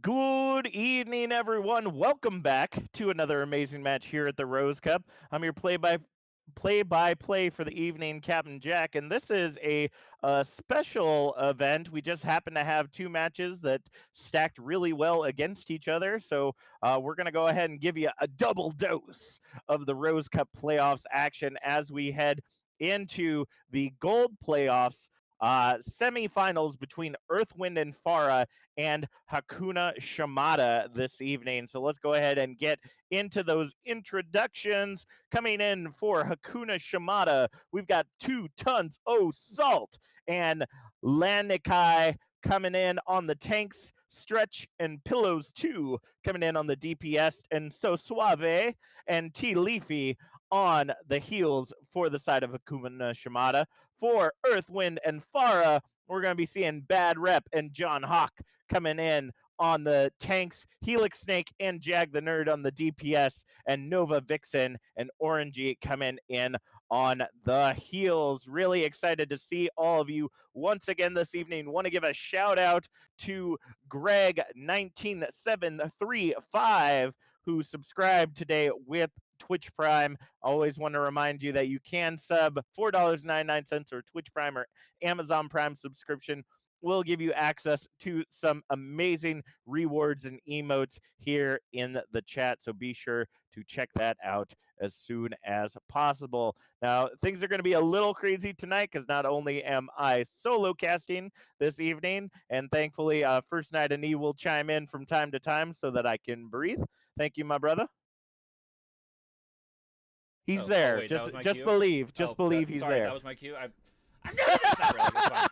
Good evening, everyone. Welcome back to another amazing match here at the Rose Cup. I'm your play-by-play for the evening, Captain Jack, and this is a special event. We just happen to have two matches that stacked really well against each other, so we're going to go ahead and give you a double dose of the Rose Cup playoffs action as we head into the gold playoffs semifinals between Earth, Wind, and Pharah and Hakuna Shimada this evening. So let's go ahead and get into those introductions. Coming in for Hakuna Shimada, we've got 2 tons of salt and Lanikai coming in on the tanks. Stretch and Pillows 2 coming in on the DPS, and So Suave and T Leafy on the heels for the side of Hakuna Shimada. For Earth, Wind, and Pharah, we're going to be seeing Bad Rep and John Hawk coming in on the tanks, Helix Snake and Jag the Nerd on the DPS, and Nova Vixen and Orangey coming in on the heels. Really excited to see all of you once again this evening. Want to give a shout out to Greg 19735 who subscribed today with Twitch Prime. Always want to remind you that you can sub $4.99 or Twitch Prime or Amazon Prime subscription will give you access to some amazing rewards and emotes here in the chat. So be sure to check that out as soon as possible. Now, things are going to be a little crazy tonight because not only am I solo casting this evening, and thankfully, First Night and E will chime in from time to time so that I can breathe. Thank you, my brother. He's there. Wait, that was my Just cue. believe. Just believe he's Sorry, there. that was my cue. I've never done that really. It's fine.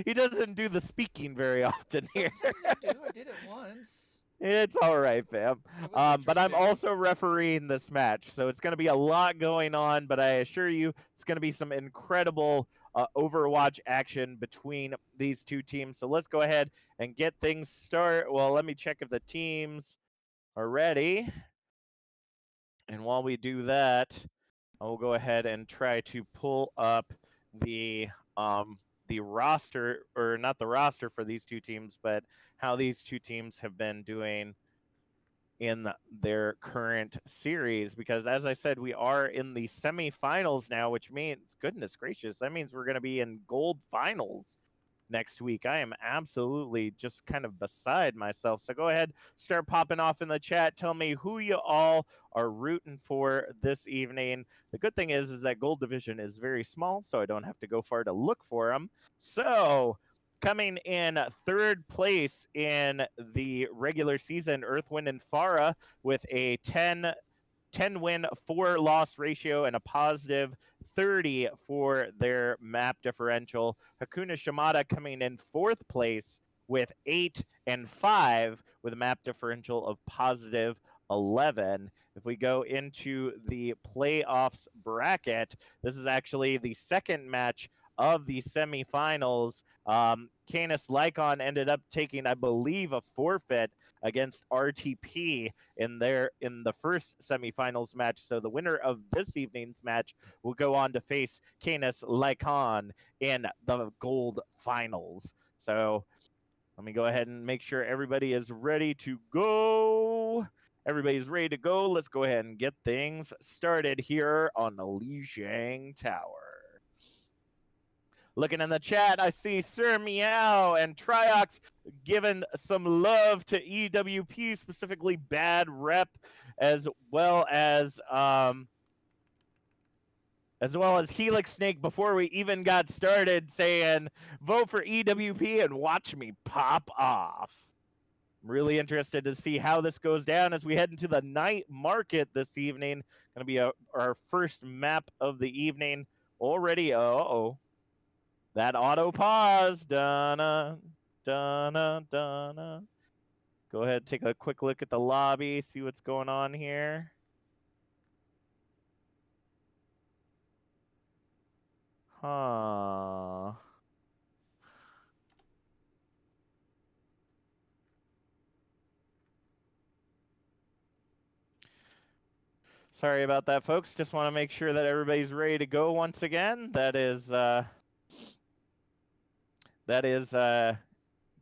He doesn't do the speaking very often here. Sometimes I do. I did it once. It's all right, fam. It was But I'm interesting. also refereeing this match, so it's going to be a lot going on. But I assure you, it's going to be some incredible Overwatch action between these two teams. So let's go ahead and get things started. Well, let me check if the teams are ready. And while we do that, I will go ahead and try to pull up the roster, or not the roster for these two teams, but how these two teams have been doing in their current series. Because as I said, we are in the semifinals now, which means, goodness gracious, that means we're going to be in gold finals next week. I am absolutely just kind of beside myself. So go ahead, start popping off in the chat. Tell me who you all are rooting for this evening. The good thing is that Gold Division is very small, so I don't have to go far to look for them. So coming in third place in the regular season, Earth, Wind, and Pharah with a 10 win, 4 loss ratio and a positive 30 for their map differential. Hakuna Shimada coming in fourth place with 8 and 5 with a map differential of positive 11. If we go into the playoffs bracket, this is actually the second match of the semifinals. Canis Lycon ended up taking, I believe, a forfeit against RTP in the first semifinals match. So the winner of this evening's match will go on to face Canis Lycon in the gold finals. So let me go ahead and make sure everybody is ready to go. Everybody's ready to go. Let's go ahead and get things started here on the Lijiang Tower. Looking in the chat, I see Sir Meow and Triox giving some love to EWP, specifically Bad Rep, as well as Helix Snake before we even got started, saying vote for EWP and watch me pop off. I'm really interested to see how this goes down as we head into the night market this evening. Going to be our first map of the evening already. Uh-oh. That auto pause. Donna, Donna, Donna. Go ahead, take a quick look at the lobby, see what's going on here. Huh. Sorry about that, folks. Just want to make sure that everybody's ready to go once again. That is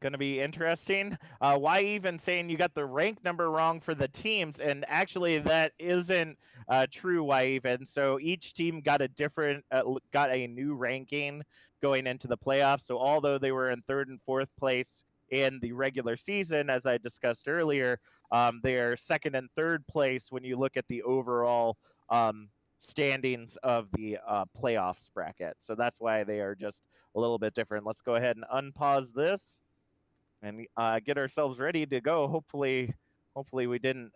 Going to be interesting. Why even saying you got the rank number wrong for the teams? And actually, that isn't true. Why even? So each team got a different, got a new ranking going into the playoffs. So although they were in third and fourth place in the regular season, as I discussed earlier, they are second and third place when you look at the overall standings of the playoffs bracket. So that's why they are just a little bit different. Let's go ahead and unpause this and get ourselves ready to go. Hopefully we didn't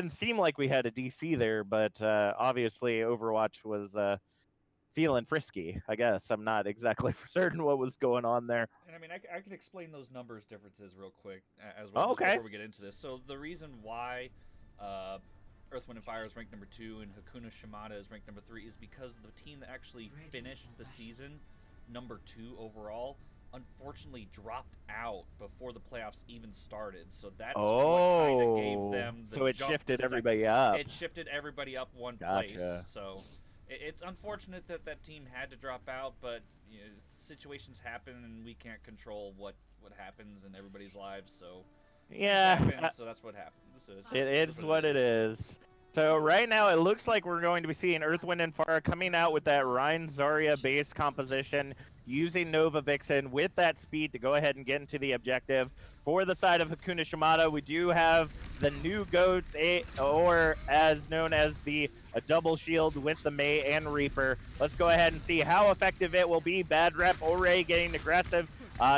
seem like we had a DC there, but obviously Overwatch was feeling frisky. I guess I'm not exactly certain what was going on there. And I mean, I can explain those numbers differences real quick as well, Oh, just okay. before we get into this. So the reason why Earth, Wind, and Fire is ranked number 2 and Hakuna Shimada is ranked number 3 is because the team that actually finished the season number 2 overall unfortunately dropped out before the playoffs even started. So that's what kind of gave them the so it jump shifted to everybody up. It shifted everybody up one Gotcha. place. So it's unfortunate that that team had to drop out, but you know, situations happen and we can't control what happens in everybody's lives. So Yeah, happens, so that's what happens. it is what it is. So right now it looks like we're going to be seeing Earth, Wind, and Fire coming out with that Rein Zarya base composition, using Nova Vixen with that speed to go ahead and get into the objective. For the side of Hakuna Shimada, we do have the new goats, or as known as the double shield with the May and Reaper. Let's go ahead and see how effective it will be. Bad rep, Ore getting aggressive.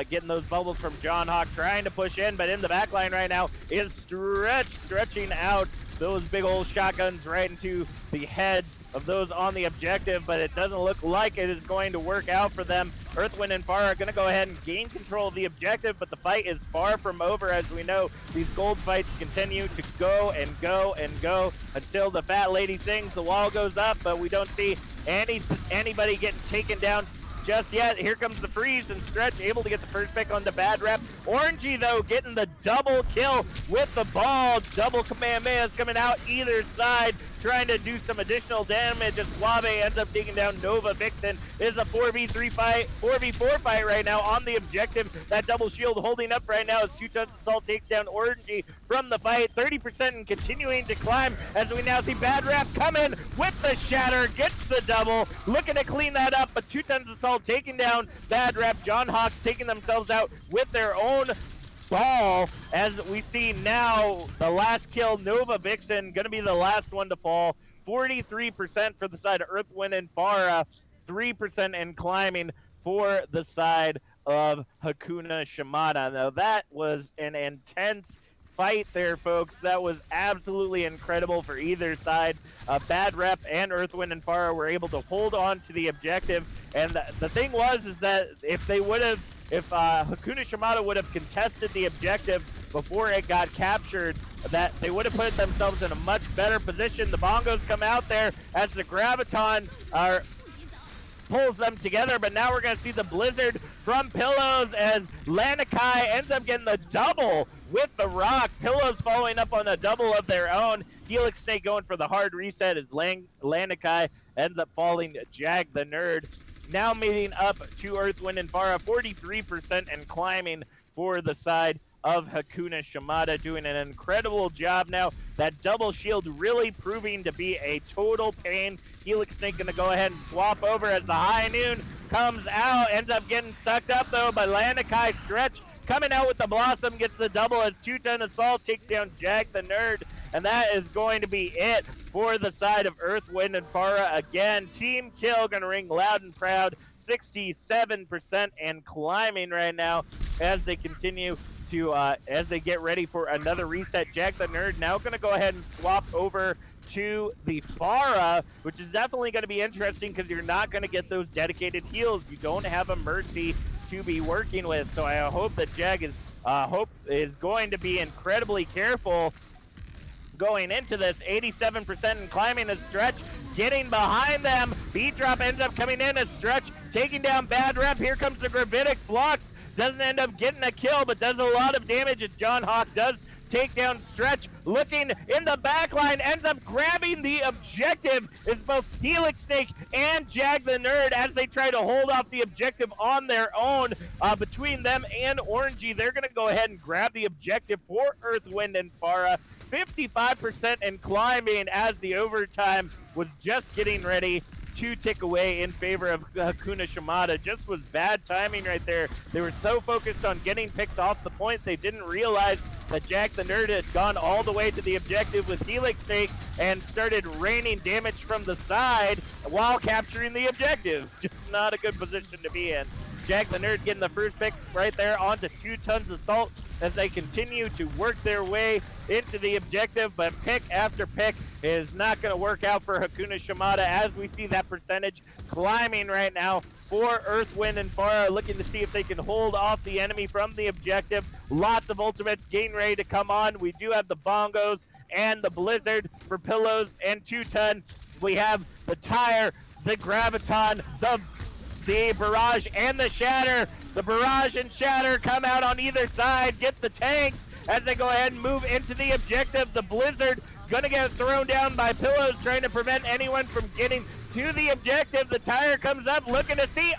Getting those bubbles from John Hawk, trying to push in, but in the back line right now is stretching out those big old shotguns right into the heads of those on the objective, but it doesn't look like it is going to work out for them. Earth, Wind, and Fire are going to go ahead and gain control of the objective, but the fight is far from over. As we know, these gold fights continue to go and go and go until the fat lady sings, the wall goes up, but we don't see anybody getting taken down just yet. Here comes the freeze, and Stretch able to get the first pick on the bad rep. Orangey, though, getting the double kill with the ball. Double Kamehamehas coming out either side, trying to do some additional damage, and Suave ends up taking down Nova Vixen. It is a 4v3 fight, 4v4 fight right now on the objective. That double shield holding up right now as 2 Tons Assault takes down Orangey from the fight. 30% and continuing to climb as we now see Bad Rap come in with the shatter, gets the double, looking to clean that up, but 2 Tons Assault taking down Bad Rap. John Hawks taking themselves out with their own ball, as we see now the last kill. Nova Vixen going to be the last one to fall. 43% for the side of Earth, Wind, and Pharah, 3% and climbing for the side of Hakuna Shimada. Now that was an intense fight there, folks. That was absolutely incredible for either side. Bad Rep and Earth, Wind, and Fire were able to hold on to the objective, and the thing is that if Hakuna Shimada would have contested the objective before it got captured, that they would have put themselves in a much better position. The bongos come out there as the Graviton pulls them together, but now we're going to see the Blizzard from Pillows as Lanikai ends up getting the double with the rock. Pillows following up on a double of their own. Helix Snake going for the hard reset as Lanikai ends up falling to Jag the Nerd. Now meeting up to Earth, Wind, and Fara, 43% and climbing for the side of Hakuna Shimada, doing an incredible job now. That double shield really proving to be a total pain. Helix Snake going to go ahead and swap over as the High Noon comes out, ends up getting sucked up though by Lanikai. Stretch coming out with the Blossom, gets the double as 2 Ton Assault takes down Jag the Nerd. And that is going to be it for the side of Earth, Wind, and Fara. Again, team kill going to ring loud and proud. 67% and climbing right now as they continue to, as they get ready for another reset. Jag the Nerd now going to go ahead and swap over to the Pharah, which is definitely going to be interesting because you're not going to get those dedicated heals. You don't have a Mercy to be working with. So I hope that Jag is going to be incredibly careful going into this. 87% and climbing as Stretch getting behind them. Beat Drop ends up coming in as Stretch taking down Bad Rep. Here comes the Gravitic Flux. Doesn't end up getting a kill, but does a lot of damage as John Hawk does take down Stretch, looking in the back line, ends up grabbing the objective, is both Helix Snake and Jag the Nerd as they try to hold off the objective on their own. Between them and Orangey, they're going to go ahead and grab the objective for Earth, Wind, and Pharah. 55% and climbing as the overtime was just getting ready to tick away in favor of Hakuna Shimada. Just was bad timing right there. They were so focused on getting picks off the point, they didn't realize that Jack the Nerd had gone all the way to the objective with Helix Snake and started raining damage from the side while capturing the objective. Just not a good position to be in. Jack the Nerd getting the first pick right there onto 2 tons of salt as they continue to work their way into the objective, but pick after pick is not going to work out for Hakuna Shimada as we see that percentage climbing right now for Earth, Wind, and Pharah, looking to see if they can hold off the enemy from the objective. Lots of ultimates getting ready to come on. We do have the bongos and the blizzard for pillows and 2 ton. We have the tire, the graviton, the barrage and the shatter. The barrage and shatter come out on either side, get the tanks as they go ahead and move into the objective. The blizzard gonna get thrown down by pillows, trying to prevent anyone from getting to the objective. The tire comes up looking to see,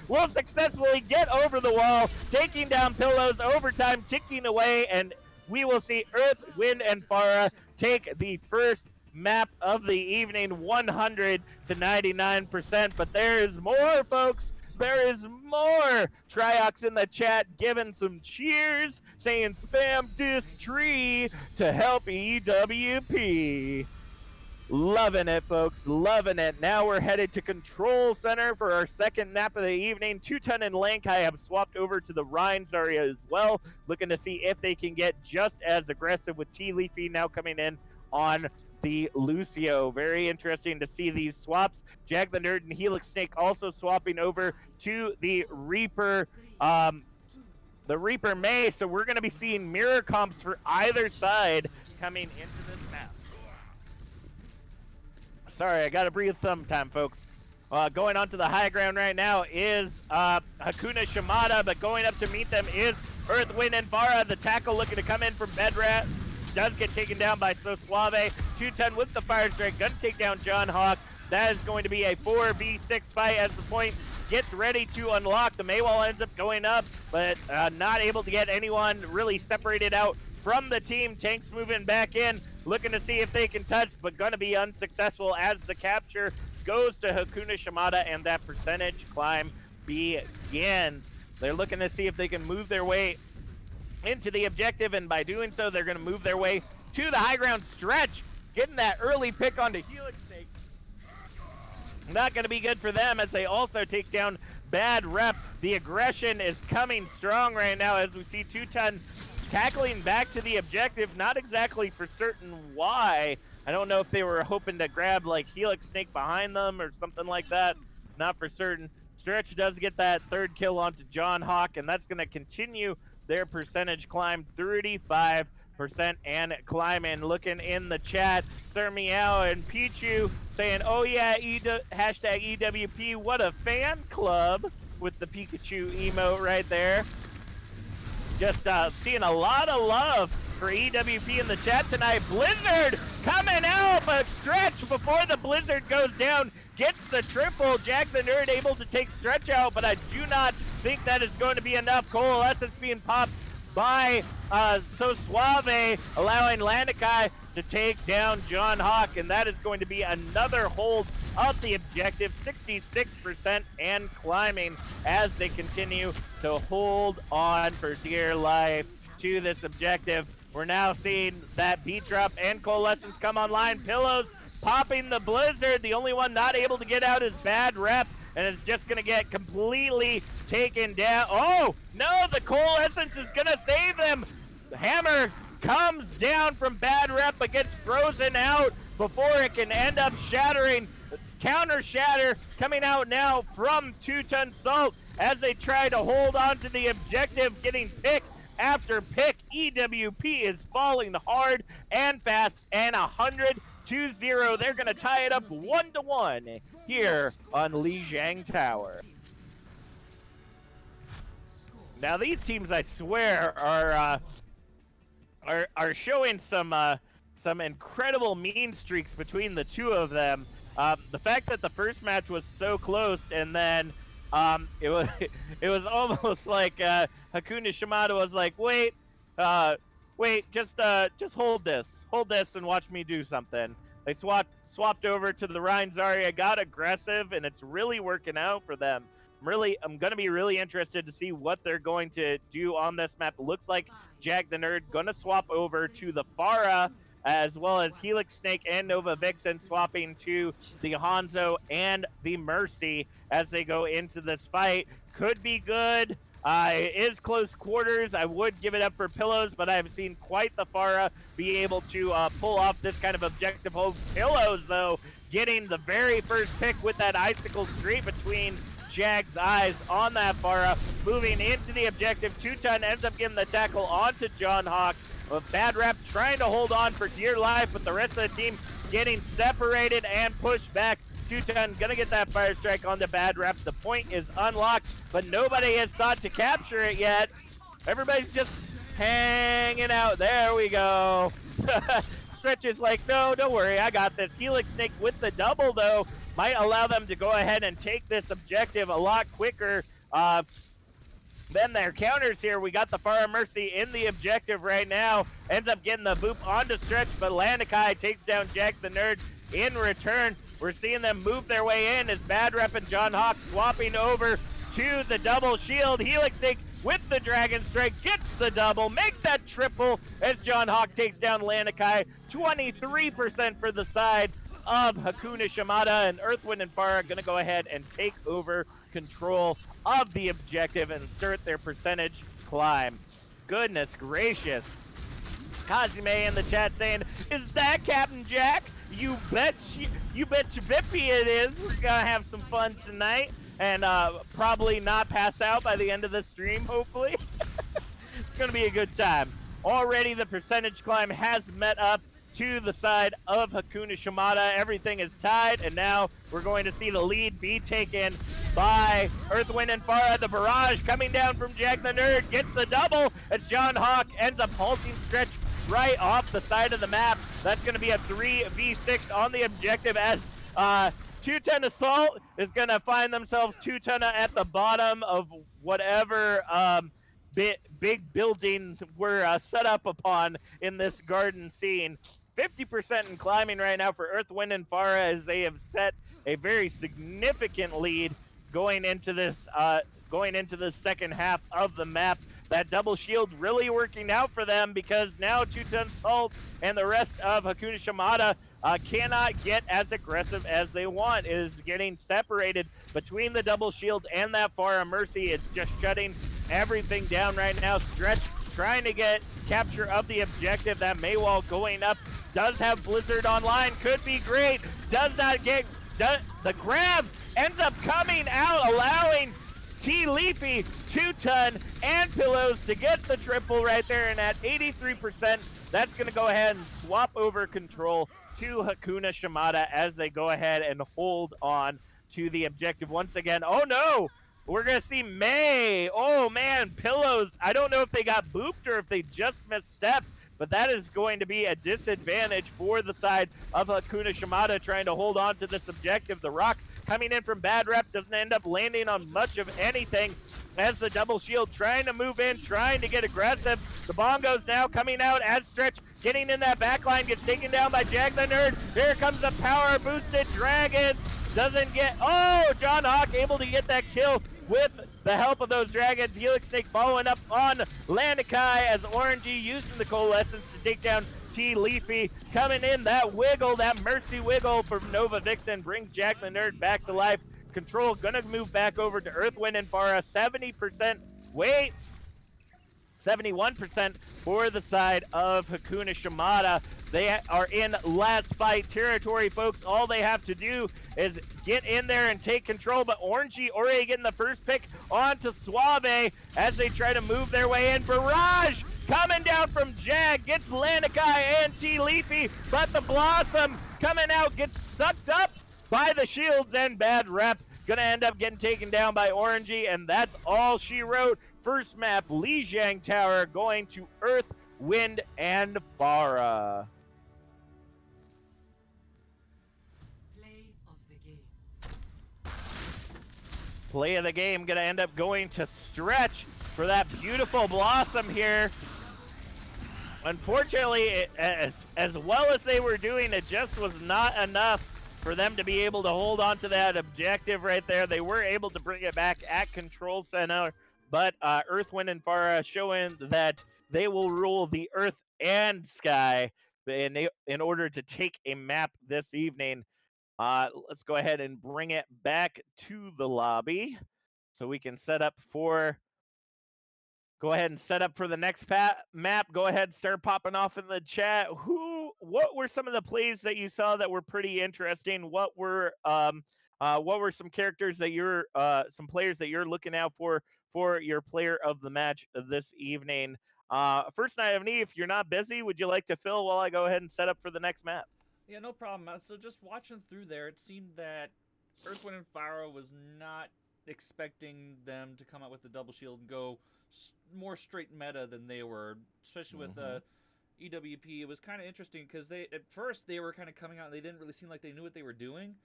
will successfully get over the wall, taking down pillows. Overtime ticking away, and we will see Earth, Wind, and Pharah take the first map of the evening, 100 to 99%. But there is more, folks. There is more. Triox in the chat giving some cheers, saying spam diss tree to help EWP. Loving it, folks. Loving it. Now we're headed to Control Center for our second map of the evening. 2 ton and Lankai have swapped over to the Rhine Zarya as well, looking to see if they can get just as aggressive with T-Leafy now coming in on the Lucio. Very interesting to see these swaps. Jag the Nerd and Helix Snake also swapping over to the Reaper May. So we're going to be seeing mirror comps for either side coming into this map. Sorry, I got to breathe sometime, folks. Going on to the high ground right now is Hakuna Shimada, but going up to meet them is Earth, Wind, and Pharah. The tackle looking to come in from Bedrat. Does get taken down by So Suave. 2 ton with the fire strike, gonna take down John Hawk. That is going to be a 4v6 fight as the point gets ready to unlock. The Maywall ends up going up, but not able to get anyone really separated out from the team. Tanks moving back in, looking to see if they can touch, but gonna be unsuccessful as the capture goes to Hakuna Shimada and that percentage climb begins. They're looking to see if they can move their way into the objective, and by doing so, they're going to move their way to the high ground. Stretch getting that early pick onto Helix Snake. Not going to be good for them as they also take down Bad Rep. The aggression is coming strong right now as we see 2 ton tackling back to the objective. Not exactly for certain why. I don't know if they were hoping to grab like Helix Snake behind them or something like that. Not for certain. Stretch does get that 3rd kill onto John Hawk, and that's going to continue their percentage climb, 35% and climbing. Looking in the chat, Sir Meow and Pichu saying, oh yeah, hashtag EWP, what a fan club, with the Pikachu emote right there. Just seeing a lot of love for EWP in the chat tonight. Blizzard coming out, but Stretch before the Blizzard goes down gets the triple. Jack the Nerd able to take Stretch out, but I do not think that is going to be enough. Coalescence being popped by So Suave, allowing Landakai to take down John Hawk, and that is going to be another hold of the objective, 66% and climbing as they continue to hold on for dear life to this objective. We're now seeing that beat drop and Coalescence come online. Pillows popping the Blizzard. The only one not able to get out is Bad Rep, and it's just going to get completely taken down. Oh, no, the Coalescence is going to save them. The hammer comes down from Bad Rep, but gets frozen out before it can end up shattering. Counter shatter coming out now from 2 ton Salt as they try to hold on to the objective, getting pick after pick. EWP is falling hard and fast, and 100-0. They're going to tie it up 1-1 here on Lijiang Tower. Now these teams, I swear, are are showing some incredible mean streaks between the two of them. The fact that the first match was so close, and then it was it was almost like Hakuna Shimada was like, wait, just hold this, and watch me do something. They swapped over to the Rhine Zarya, got aggressive, and it's really working out for them. I'm going to be really interested to see what they're going to do on this map. It looks like Jag the Nerd going to swap over to the Pharah, as well as Helix Snake and Nova Vixen swapping to the Hanzo and the Mercy as they go into this fight. Could be good. It is close quarters. I would give it up for Pillows, but I've seen quite the Pharah be able to pull off this kind of objective hold. Pillows, though, getting the very first pick with that icicle straight between Jag's eyes on that Pharah. Moving into the objective, 2-Ton ends up getting the tackle onto John Hawk. Bad Rep trying to hold on for dear life, but the rest of the team getting separated and pushed back. 2-Ton gonna get that fire strike onto Bad Rep. The point is unlocked, but nobody has thought to capture it yet. Everybody's just hanging out. There we go. Stretch is like, no, don't worry, I got this. Helix Snake with the double, though, might allow them to go ahead and take this objective a lot quicker than their counters here. We got the Pharah Mercy in the objective right now. Ends up getting the boop onto Stretch, but Landakai takes down Jag the Nerd in return. We're seeing them move their way in as Bad Rep and John Hawk swapping over to the double shield. Helix Snake with the Dragon Strike gets the double, make that triple as John Hawk takes down Landakai. 23% for the side of Hakuna Shimada, and Earthwind and Pharah are going to go ahead and take over control of the objective and start their percentage climb. Goodness gracious. Kazime in the chat saying, is that Captain Jack? You bet Vippy it is. We're going to have some fun tonight and probably not pass out by the end of the stream, hopefully. It's going to be a good time. Already the percentage climb has met up to the side of Hakuna Shimada. Everything is tied, and now we're going to see the lead be taken by Earthwind and Pharah. The barrage coming down from Jak the Nerd gets the double as John Hawk ends up halting Stretch right off the side of the map. That's going to be a 3v6 on the objective as 2-Ton Assault is going to find themselves 2-Ton at the bottom of whatever big building we're set up upon in this garden scene. 50% in climbing right now for Earthwind and Pharah as they have set a very significant lead going into this second half of the map. That double shield really working out for them because now 2-Ton Assault and the rest of Hakuna Shimada cannot get as aggressive as they want. It is getting separated between the double shield and that Pharah Mercy. It's just shutting everything down right now. Stretch trying to get capture of the objective. That Maywall going up does have Blizzard online. Could be great. Does not get the grab. Ends up coming out, allowing T Leafy, 2-Ton, and Pillows to get the triple right there. And at 83%, that's going to go ahead and swap over control to Hakuna Shimada as they go ahead and hold on to the objective once again. Oh no! We're going to see May. Oh man, Pillows. I don't know if they got booped or if they just misstepped, but that is going to be a disadvantage for the side of Hakuna Shimada trying to hold on to this objective. The rock coming in from Bad Rep doesn't end up landing on much of anything as the double shield trying to move in, trying to get aggressive. The bongos now coming out as Stretch getting in that backline, gets taken down by Jak the Nerd. Here comes the power boosted Dragons. Doesn't get, oh, John Hawk able to get that kill with the help of those Dragons. Helix Snake following up on Landakai as Orangey using the Coalescence to take down T Leafy. Coming in, that wiggle, that Mercy wiggle from Nova Vixen brings Jak the Nerd back to life. Control gonna move back over to Earthwind and Pharah. 70%, wait, 71% for the side of Hakuna Shimada. They are in last fight territory, folks. All they have to do is get in there and take control, but Orangey already getting the first pick onto Suave as they try to move their way in. Barrage coming down from Jag, gets Landakai and T Leafy, but the Blossom coming out gets sucked up by the shields, and Bad Rep gonna end up getting taken down by Orangey, and that's all she wrote. First map, Lijiang Tower going to Wind and Pharah. Play of the game. Play of the game going to end up going to Stretch for that beautiful Blossom here. Unfortunately, as well as they were doing, it just was not enough for them to be able to hold on to that objective right there. They were able to bring it back at Control Center, but Earth, Wind, and Pharah showing that they will rule the Earth and Sky in order to take a map this evening. Let's go ahead and bring it back to the lobby so we can set up for. Go ahead and set up for the next map. Go ahead, start popping off in the chat. What were some of the plays that you saw that were pretty interesting? What were some characters that you're some players that you're looking out for your player of the match this evening? First Night of Knee, if you're not busy, would you like to fill while I go ahead and set up for the next map? Yeah, no problem. So just watching through there, it seemed that Earth, Wind, and Pharah was not expecting them to come out with the double shield and go more straight meta than they were, especially with EWP. It was kind of interesting because at first they were kind of coming out and they didn't really seem like they knew what they were doing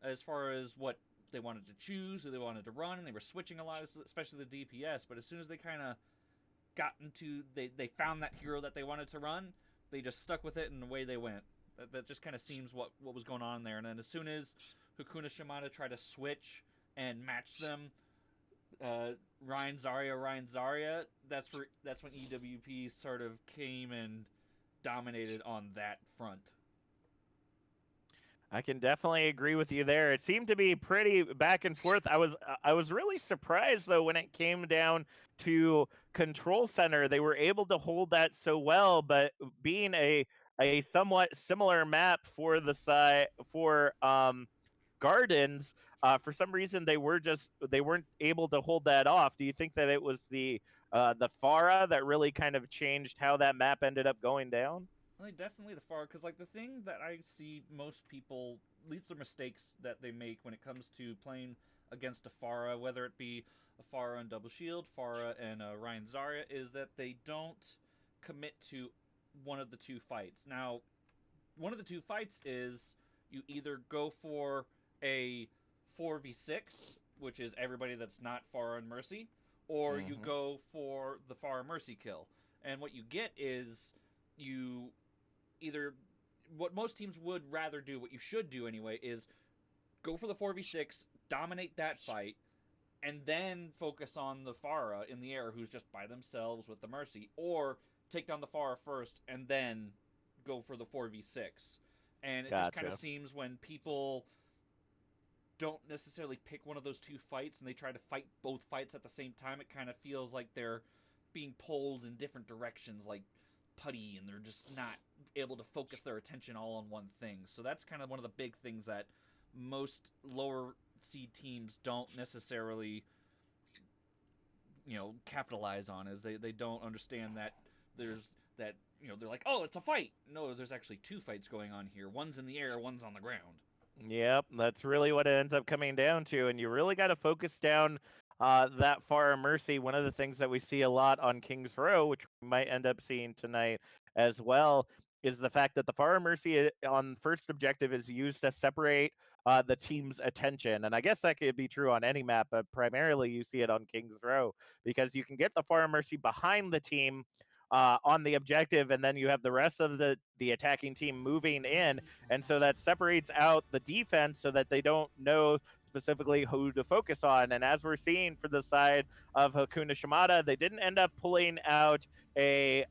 as far as what they wanted to choose, who they wanted to run, and they were switching a lot, especially the DPS. But as soon as they kind of got into, they found that hero that they wanted to run, they just stuck with it and away they went. That just kind of seems what was going on there. And then as soon as Hakuna Shimada tried to switch and match them, Ryan Zarya, that's when EWP sort of came and dominated on that front. I can definitely agree with you there. It seemed to be pretty back and forth. I was really surprised though when it came down to Control Center. They were able to hold that so well, but being a somewhat similar map for the side for Gardens, for some reason they weren't able to hold that off. Do you think that it was the Pharah that really kind of changed how that map ended up going down? Definitely the Pharah, because like the thing that I see most people, at least the mistakes that they make when it comes to playing against a Pharah, whether it be a Pharah and Double Shield, Pharah and Ryan Zarya, is that they don't commit to one of the two fights. Now, one of the two fights is you either go for a 4v6, which is everybody that's not Pharah and Mercy, or you go for the Pharah Mercy kill. And what you get is you either, what most teams would rather do, what you should do anyway, is go for the 4v6, dominate that fight, and then focus on the Pharah in the air who's just by themselves with the Mercy, or take down the Pharah first and then go for the 4v6. And it just kind of seems when people don't necessarily pick one of those two fights and they try to fight both fights at the same time, it kind of feels like they're being pulled in different directions, like putty, and they're just not able to focus their attention all on one thing. So that's kind of one of the big things that most lower seed teams don't necessarily, capitalize on, is they don't understand that there's that, they're like, oh, it's a fight. No, there's actually two fights going on here. One's in the air, one's on the ground. Yep, that's really what it ends up coming down to, and you really got to focus down that Pharah Mercy. One of the things that we see a lot on King's Row, which we might end up seeing tonight as well, is the fact that the Pharah Mercy on first objective is used to separate the team's attention. And I guess that could be true on any map, but primarily you see it on King's Row, because you can get the Pharah Mercy behind the team on the objective, and then you have the rest of the attacking team moving in, and so that separates out the defense so that they don't know specifically who to focus on. And as we're seeing for the side of Hakuna Shimada, they didn't end up pulling out a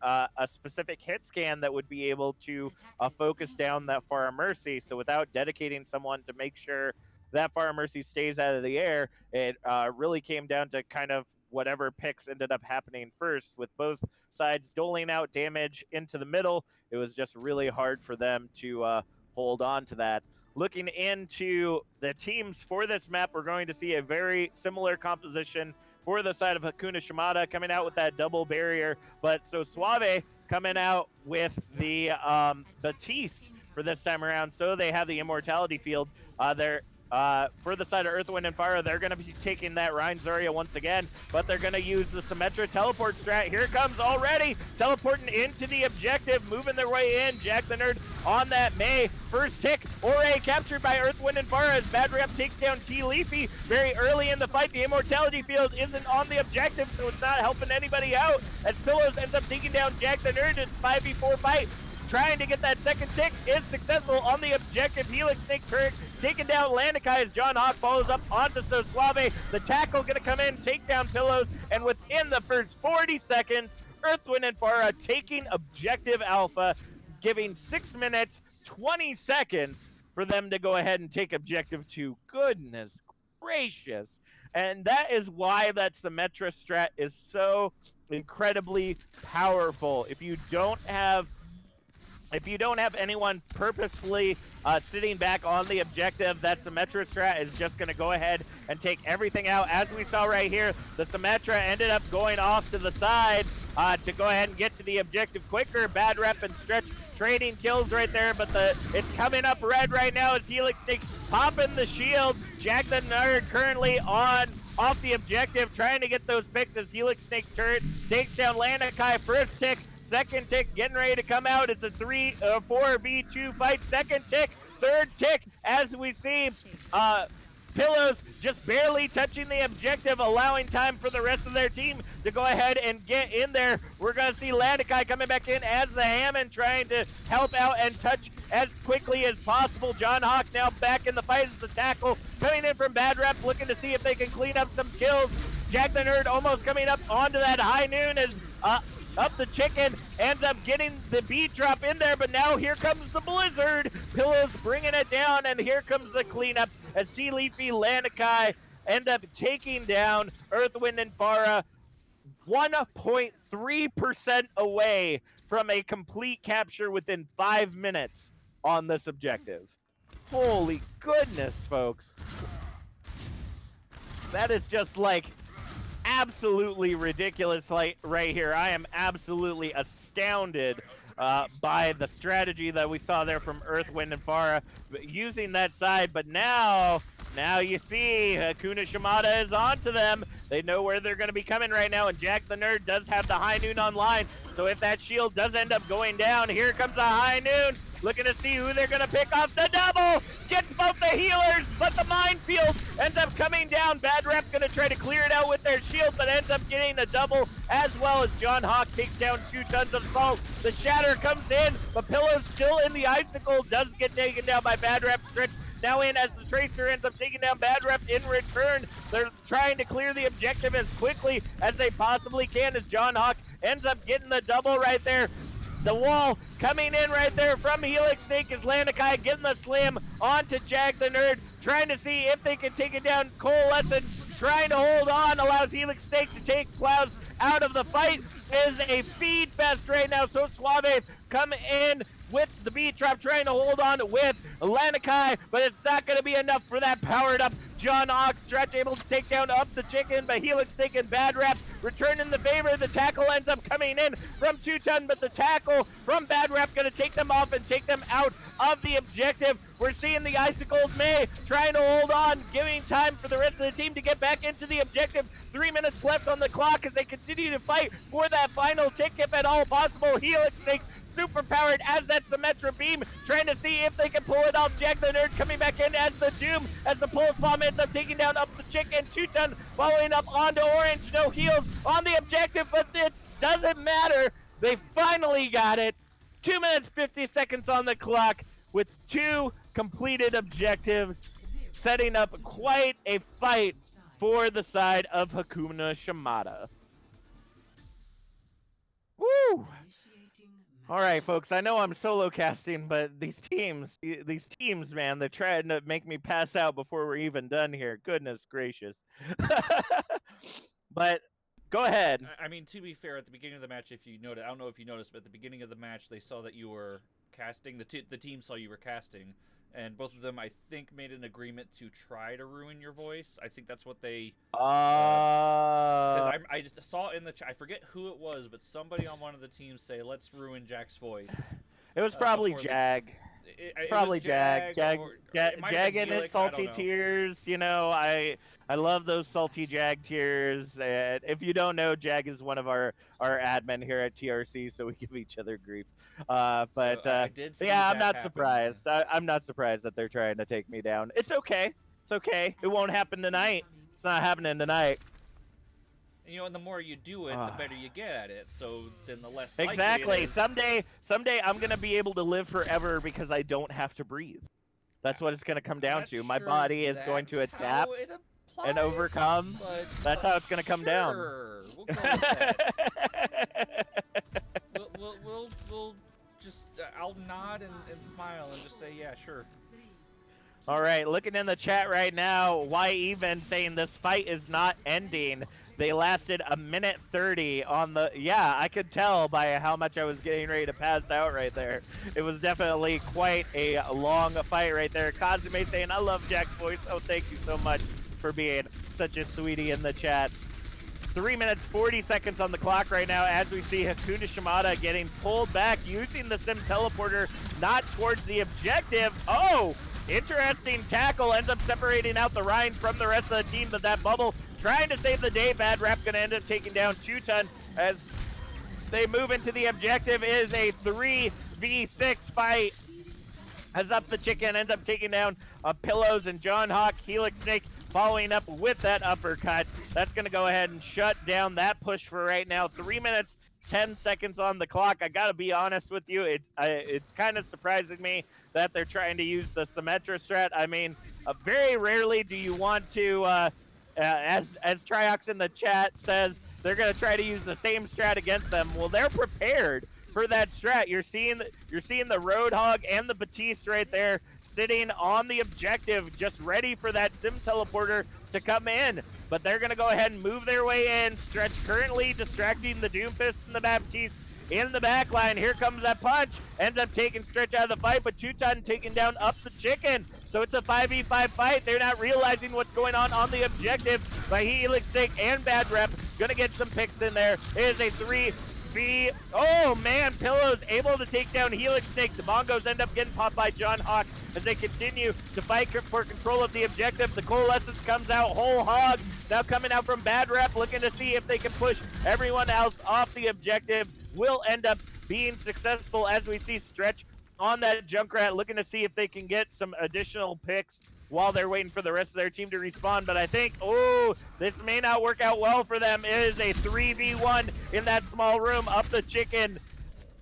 specific hit scan that would be able to focus down that Pharah Mercy. So without dedicating someone to make sure that Pharah Mercy stays out of the air, it really came down to kind of whatever picks ended up happening first, with both sides doling out damage into the middle. It was just really hard for them to hold on to that. Looking into the teams for this map, we're going to see a very similar composition for the side of Hakuna Shimada, coming out with that double barrier, but so Suave coming out with the Batiste for this time around. So they have the immortality field. They're For the side of Earth, Wind, and Fire, they're going to be taking that Rein Zarya once again, but they're going to use the Symmetra teleport strat. Here it comes already, teleporting into the objective, moving their way in. Jack the Nerd on that Mei. First tick, Ore captured by Earth, Wind, and Fire as Bad Rep takes down T Leafy very early in the fight. The Immortality field isn't on the objective, so it's not helping anybody out as Pillows ends up taking down Jack the Nerd. It's 5v4 fight. Trying to get that second tick is successful on the objective. Helix Snake turret taking down Landikai as John Hawk follows up onto So Suave. The tackle gonna come in, take down Pillows, and within the first 40 seconds, Earth, Wind, and Fire taking objective alpha, giving 6 minutes, 20 seconds for them to go ahead and take objective 2. Goodness gracious. And that is why that Symmetra strat is so incredibly powerful. If you don't have anyone purposefully sitting back on the objective, that Symmetra strat is just going to go ahead and take everything out. As we saw right here, the Symmetra ended up going off to the side to go ahead and get to the objective quicker. Bad Rep and Stretch trading kills right there, but it's coming up red right now as Helix Snake popping the shield. Jack the Nerd currently off the objective, trying to get those picks as Helix Snake turret takes down Landikai. First tick, second tick getting ready to come out. It's a 4v2 fight. Second tick, third tick, as we see Pillows just barely touching the objective, allowing time for the rest of their team to go ahead and get in there. We're going to see Landikai coming back in as the Hammond, trying to help out and touch as quickly as possible. John Hawk now back in the fight as the tackle coming in from Bad Rep, looking to see if they can clean up some kills. Jack the Nerd almost coming up onto that high noon as up the chicken, ends up getting the beat drop in there, but now here comes the blizzard. Pillows bringing it down, and here comes the cleanup as Sea Leafy, Landikai end up taking down Earth, Wind, and Pharah, 1.3% away from a complete capture within 5 minutes on this objective. Holy goodness, folks. That is just like absolutely ridiculous right here. I am absolutely astounded by the strategy that we saw there from Earth, Wind, and Pharah using that side. But now you see Hakuna Shimada is onto them. They know where they're going to be coming right now, and Jack the Nerd does have the high noon online. So if that shield does end up going down, here comes a high noon. Looking to see who they're going to pick off. The double gets both the healers, but the minefield ends up coming down. Bad Rep's going to try to clear it out with their shield, but ends up getting a double as well as John Hawk takes down 2 tons of salt. The shatter comes in, but Pillow's still in the icicle, does get taken down by Bad Rep. Stretch now in as the Tracer ends up taking down Bad Rep in return. They're trying to clear the objective as quickly as they possibly can as John Hawk ends up getting the double right there. The wall coming in right there from Helix Snake as Landikai getting the slam onto Jack the Nerd, trying to see if they can take it down. Coalescence trying to hold on, allows Helix Snake to take Plows out of the fight. Is a feed fest right now. So Suave come in with the beat drop, trying to hold on with Landikai, but it's not going to be enough for that powered up John Hawk. Stretch able to take down up the chicken, but Helix Snake and Bad Rep returning the favor. The tackle ends up coming in from 2 ton, but the tackle from Bad Rep going to take them off and take them out of the objective. We're seeing the Icicles May trying to hold on, giving time for the rest of the team to get back into the objective. 3 minutes left on the clock as they continue to fight for that final tick if at all possible. Helix Snake super powered as that Symmetra beam, trying to see if they can pull it off. Jack the Nerd coming back in as the Doom, as the Pulse Bomb ends up taking down up the chicken. 2 ton following up onto Orange. No heals on the objective, but it doesn't matter. They finally got it. 2 minutes, 50 seconds on the clock with 2 completed objectives, setting up quite a fight for the side of Hakuna Shimada. Woo! All right, folks, I know I'm solo casting, but these teams, man, they're trying to make me pass out before we're even done here. Goodness gracious. But go ahead. I mean, to be fair, at the beginning of the match, if you noticed, I don't know if you noticed, but at the beginning of the match, they saw that you were casting. The team saw you were casting, and both of them, I think, made an agreement to try to ruin your voice. I think that's what they. Because I just saw in the chat. I forget who it was, but somebody on one of the teams say, "Let's ruin Jack's voice." It was probably Jag. It's probably Jag. Jag, it might have Jag been and his Helix, I don't salty know. tears. You know, I love those salty Jag tears. And if you don't know, Jag is one of our admin here at TRC, so we give each other grief. But I did see yeah, I'm that not happen, surprised. I'm not surprised that they're trying to take me down. It's okay. It's okay. It won't happen tonight. It's not happening tonight. You know, and the more you do it, the better you get at it. So then the less likely Exactly. it is. Someday I'm gonna be able to live forever because I don't have to breathe. That's what it's gonna come down to. My body is going to adapt and overcome. That's how it's gonna come down. We'll go with that. we'll just I'll nod and smile and just say, yeah, sure. All right, looking in the chat right now, why even saying this fight is not ending. They lasted 1:30 on the. Yeah, I could tell by how much I was getting ready to pass out right there. It was definitely quite a long fight right there. Kazume saying, I love Jack's voice. Oh, thank you so much for being such a sweetie in the chat. 3 minutes, 40 seconds on the clock right now as we see Hakuna Shimada getting pulled back using the sim teleporter, not towards the objective. Oh! Interesting tackle, ends up separating out the Rhine from the rest of the team, but that bubble trying to save the day. Bad Rep gonna end up taking down 2-Ton as they move into the objective. It is a 3v6 fight. As Up the Chicken ends up taking down Pillows and John Hawk. Helix Snake following up with that uppercut. That's gonna go ahead and shut down that push for right now. 3 minutes, 10 seconds on the clock. I gotta be honest with you, it's kind of surprising me that they're trying to use the Symmetra strat. I mean, very rarely do you want to, as Triox in the chat says, they're gonna try to use the same strat against them. Well, they're prepared for that strat. You're seeing the Roadhog and the Batiste right there sitting on the objective, just ready for that sim teleporter to come in. But they're going to go ahead and move their way in. Stretch currently distracting the Doomfist and the Baptiste in the back line. Here comes that punch. Ends up taking Stretch out of the fight, but 2-Ton taking down Up the Chicken. So it's a 5v5 fight. They're not realizing what's going on the objective by Helix Snake and Bad Rep. Going to get some picks in there. It is a 3v. Oh man, Pillows able to take down Helix Snake. The Bongos end up getting popped by John Hawk as they continue to fight for control of the objective. The Coalescence comes out whole hog. Now coming out from Bad Rep, looking to see if they can push everyone else off the objective. Will end up being successful as we see Stretch on that Junkrat, looking to see if they can get some additional picks while they're waiting for the rest of their team to respawn. But I think, oh, this may not work out well for them. It is a 3v1 in that small room. Up the Chicken,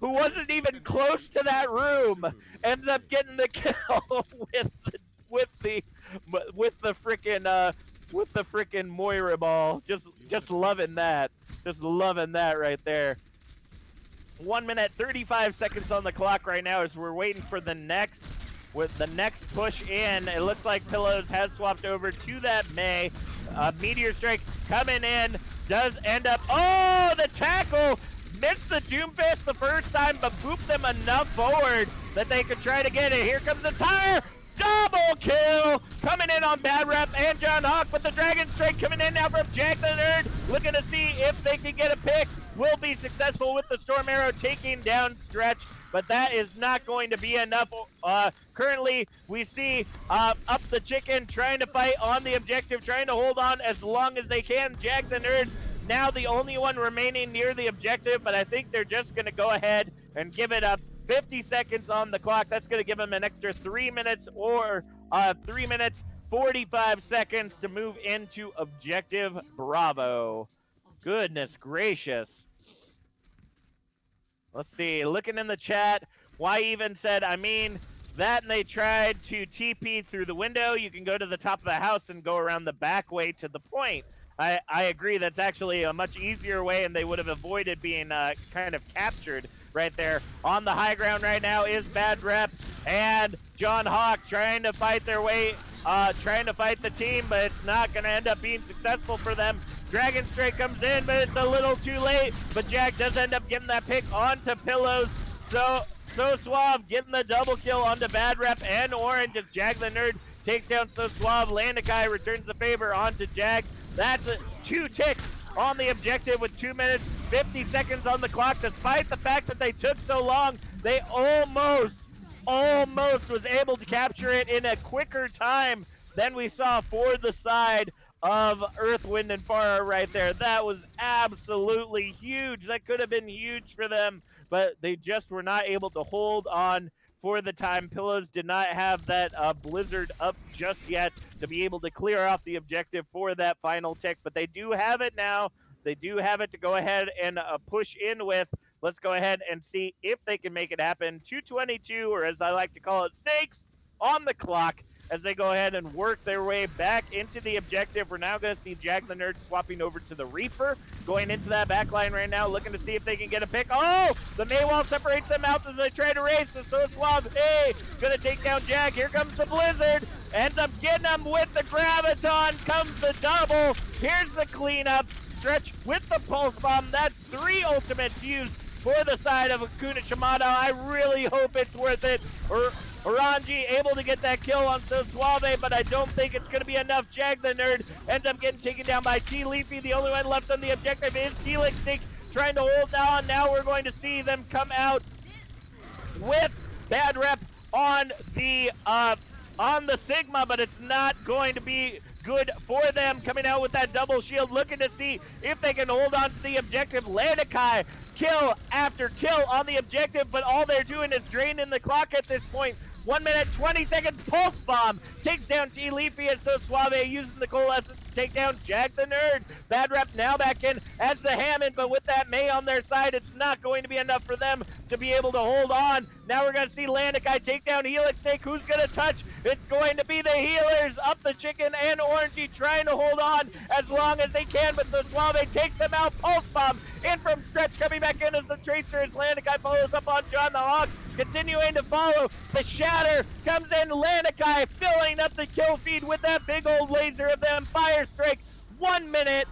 who wasn't even close to that room, ends up getting the kill with the frickin' Moira ball. Just loving that. Just loving that right there. 1 minute, 35 seconds on the clock right now as we're waiting for the next push in. It looks like Pillows has swapped over to that May. Meteor Strike coming in, does end up, oh, the tackle! Missed the Doomfist the first time, but booped them enough forward that they could try to get it. Here comes the tire! Double kill! Coming in on Bad Rep and John Hawk, but the Dragon Strike coming in now from Jack the Nerd, looking to see if they can get a pick. Will be successful with the Storm Arrow taking down Stretch, but that is not going to be enough. Currently, we see Up the Chicken trying to fight on the objective, trying to hold on as long as they can. Jack the Nerd, now the only one remaining near the objective, but I think they're just going to go ahead and give it up. 50 seconds on the clock. That's going to give them an extra 3 minutes or 3 minutes, 45 seconds to move into objective Bravo. Goodness gracious. Let's see, looking in the chat, why even said, I mean, that and they tried to TP through the window. You can go to the top of the house and go around the back way to the point. I agree, that's actually a much easier way, and they would have avoided being kind of captured right there. On the high ground right now is Bad Rep and John Hawk trying to fight their way, trying to fight the team, but it's not going to end up being successful for them. Dragon Strike comes in, but it's a little too late, but Jack does end up getting that pick onto Pillows. So Suave getting the double kill onto Bad Rep and Orange as Jag the Nerd takes down So Suave. Landakai returns the favor onto Jag. That's 2 ticks on the objective with 2 minutes, 50 seconds on the clock. Despite the fact that they took so long, they almost almost was able to capture it in a quicker time than we saw for the side of Earth, Wind, and Pharah right there. That was absolutely huge. That could have been huge for them, but they just were not able to hold on for the time. Pillows did not have that blizzard up just yet to be able to clear off the objective for that final tick, but they do have it now. They do have it to go ahead and push in with. Let's go ahead and see if they can make it happen. 2:22, or as I like to call it, snakes on the clock as they go ahead and work their way back into the objective. We're now going to see Jag the Nerd swapping over to the Reaper, going into that back line right now, looking to see if they can get a pick. Oh, the Maywall separates them out as they try to race, so Suave, hey, going to take down Jag. Here comes the Blizzard, ends up getting them with the Graviton, comes the double. Here's the cleanup. Stretch with the Pulse Bomb. That's 3 ultimates used for the side of Hakuna Shimada. I really hope it's worth it. Oranji able to get that kill on So Suave, but I don't think it's going to be enough. Jag the Nerd ends up getting taken down by T Leafy. The only one left on the objective is Helix Snake trying to hold on. Now we're going to see them come out with bad rep on the Sigma, but it's not going to be good for them. Coming out with that double shield, looking to see if they can hold on to the objective. Landakai, kill after kill on the objective, but all they're doing is draining the clock at this point. 1 minute, 20 seconds, Pulse Bomb takes down T Leafy and So Suave, using the Coalescence to take down Jag the Nerd. Bad rep now back in as the Hammond, but with that May on their side, it's not going to be enough for them to be able to hold on. Now we're going to see Landakai take down Helix Snake. Who's going to touch? It's going to be the healers, Up the Chicken and Orangey trying to hold on as long as they can, but So Suave takes them out. Pulse Bomb in from Stretch, coming back in as the Tracer as Landakai follows up on John the Hawk, continuing to follow. The Shatter comes in, Landakai filling up the kill feed with that big old laser of them. Fire Strike, 1 minute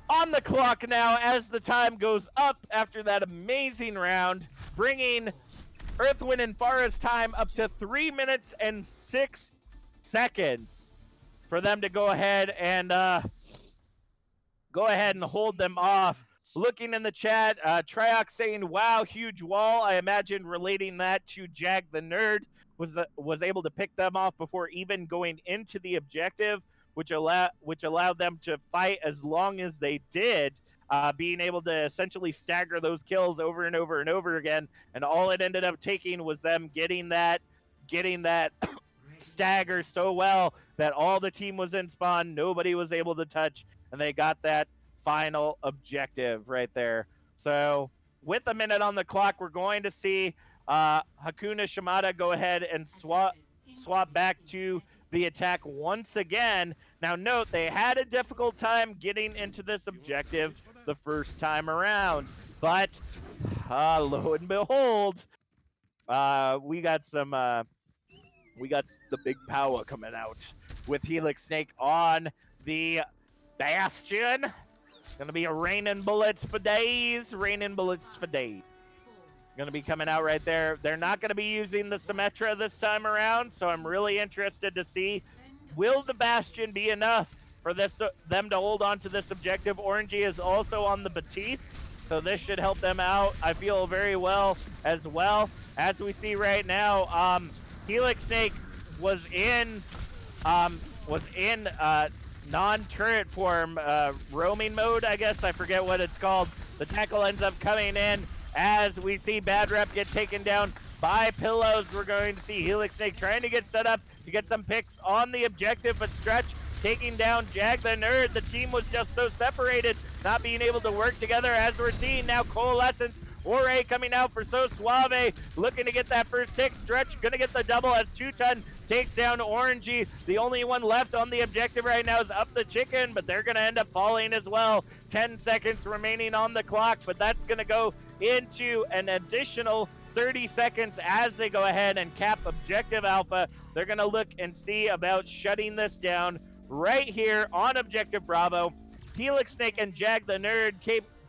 on the clock now as the time goes up after that amazing round, bringing Earth, Wind, and Pharah's time up to 3 minutes and 6 seconds for them to go ahead and hold them off. Looking in the chat, Triox saying, wow, huge wall. I imagine relating that to Jag the Nerd was able to pick them off before even going into the objective, which allowed them to fight as long as they did, being able to essentially stagger those kills over and over and over again. And all it ended up taking was them getting that stagger so well that all the team was in spawn, nobody was able to touch, and they got that final objective right there. So with a minute on the clock, we're going to see Hakuna Shimada go ahead and swap back to the attack once again. Now note, they had a difficult time getting into this objective the first time around, but lo and behold, we got the big power coming out with Helix Snake on the Bastion. Gonna be a raining bullets for days. Gonna be coming out right there. They're not gonna be using the Symmetra this time around, so I'm really interested to see, will the Bastion be enough for them to hold on to this objective? Orangey is also on the Batiste, so this should help them out, I feel, very well. As we see right now, Helix Snake was in non-turret form, roaming mode, I guess. I forget what it's called. The tackle ends up coming in as we see Bad Rep get taken down by Pillows. We're going to see Helix Snake trying to get set up to get some picks on the objective, but Stretch taking down Jag the Nerd. The team was just so separated, not being able to work together, as we're seeing now Coalescence. Ore coming out for So Suave, looking to get that first tick. Stretch gonna get the double as 2-ton takes down Orangey. The only one left on the objective right now is Up the Chicken, but they're gonna end up falling as well. 10 seconds remaining on the clock, but that's gonna go into an additional 30 seconds as they go ahead and cap Objective Alpha. They're gonna look and see about shutting this down right here on Objective Bravo. Helix Snake and Jag the Nerd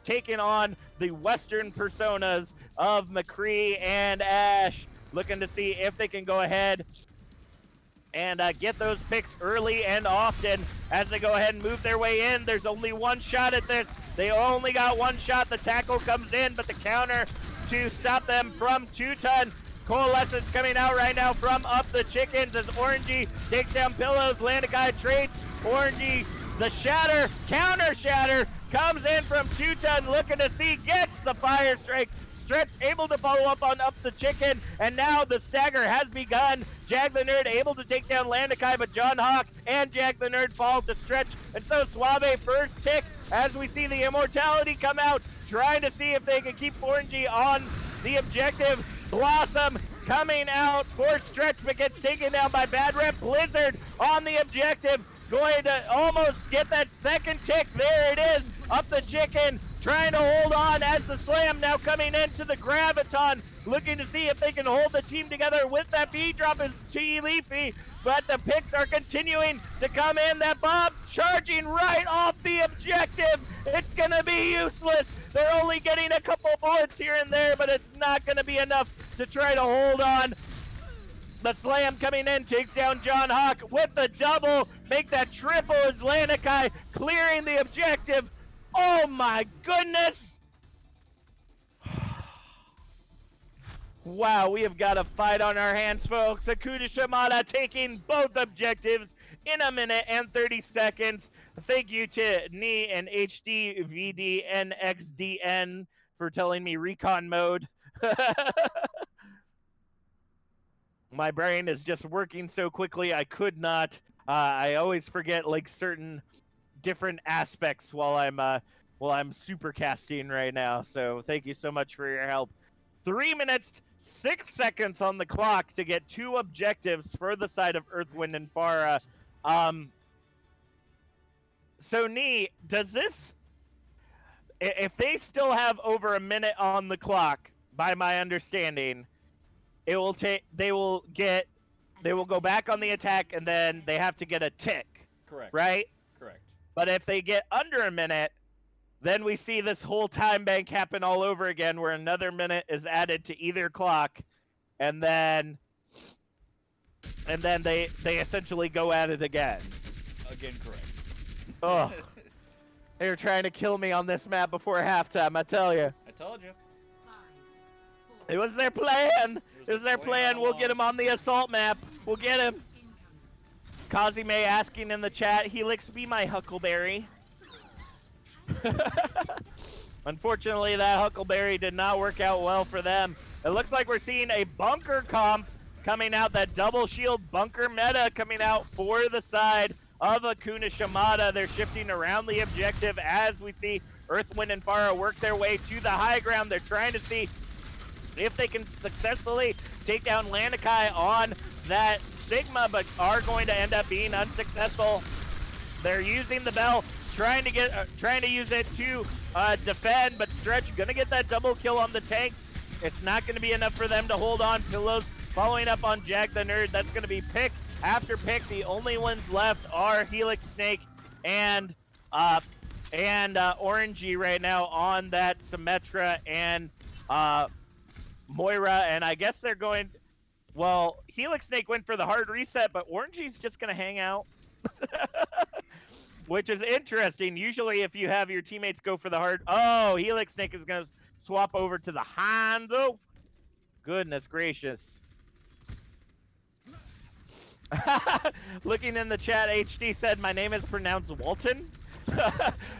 taking on the Western personas of McCree and Ash, looking to see if they can go ahead and get those picks early and often as they go ahead and move their way in. There's only one shot at this. They only got one shot. The tackle comes in, but the counter to stop them from 2-ton Coalescence coming out right now from Up the Chickens as Orangey takes down Pillows. Landakai trades Orangey. The shatter, counter shatter, comes in from 2-ton, looking to see, gets the fire strike. Stretch able to follow up on Up the Chicken, and now the stagger has begun. Jag the Nerd able to take down Landakai, but John Hawk and Jag the Nerd fall to Stretch, and so Suave first tick as we see the Immortality come out, trying to see if they can keep Orangey on the objective. Blossom coming out for Stretch, but gets taken down by Bad Rep. Blizzard on the objective, going to almost get that second tick. There it is. Up the Chicken trying to hold on as the slam now coming into the Graviton, looking to see if they can hold the team together with that B drop is T Leafy, but the picks are continuing to come in. That bomb charging right off the objective. It's gonna be useless. They're only getting a couple bullets here and there, but it's not gonna be enough to try to hold on. The slam coming in takes down John Hawk with the double, make that triple as Landakai clearing the objective. Oh my goodness! Wow, we have got a fight on our hands, folks. Hakuna Shimada taking both objectives in 1 minute and 30 seconds. Thank you to Knee and HDVDNXDN for telling me recon mode. My brain is just working so quickly, I could not. I always forget like certain different aspects while I'm super casting right now. So thank you so much for your help. 3 minutes, 6 seconds on the clock to get 2 objectives for the side of Earth, Wind, and Pharah. So Nee, does this, if they still have over 1 minute on the clock, by my understanding, they will go back on the attack and then they have to get a tick. Correct. Right? Correct. But if they get under 1 minute, then we see this whole time bank happen all over again where another minute is added to either clock, and then they essentially go at it again. Again, correct. Oh, they were trying to kill me on this map before halftime, I tell you. I told you. It was their plan. It was their plan. We'll get him on the assault map. We'll get him. Kazime asking in the chat, Helix, be my Huckleberry. Unfortunately, that Huckleberry did not work out well for them. It looks like we're seeing a bunker comp coming out, that double shield bunker meta coming out for the side of Hakuna Shimada. They're shifting around the objective as we see Earth, Wind, and Pharah work their way to the high ground. They're trying to see if they can successfully take down Landakai on that Sigma, but are going to end up being unsuccessful. They're using the bell, trying to use it to defend, but Stretch gonna get that double kill on the tanks. It's not gonna be enough for them to hold on. Pillows following up on Jag the Nerd. That's gonna be pick after pick. The only ones left are Helix Snake and Orangey right now on that Symmetra and Moira, and I guess they're going. Well, Helix Snake went for the hard reset, but Orangey's just gonna hang out. Which is interesting. Usually if you have your teammates go for the hard... Oh, Helix Snake is going to swap over to the Hondo. Goodness gracious. Looking in the chat, HD said, my name is pronounced Walton.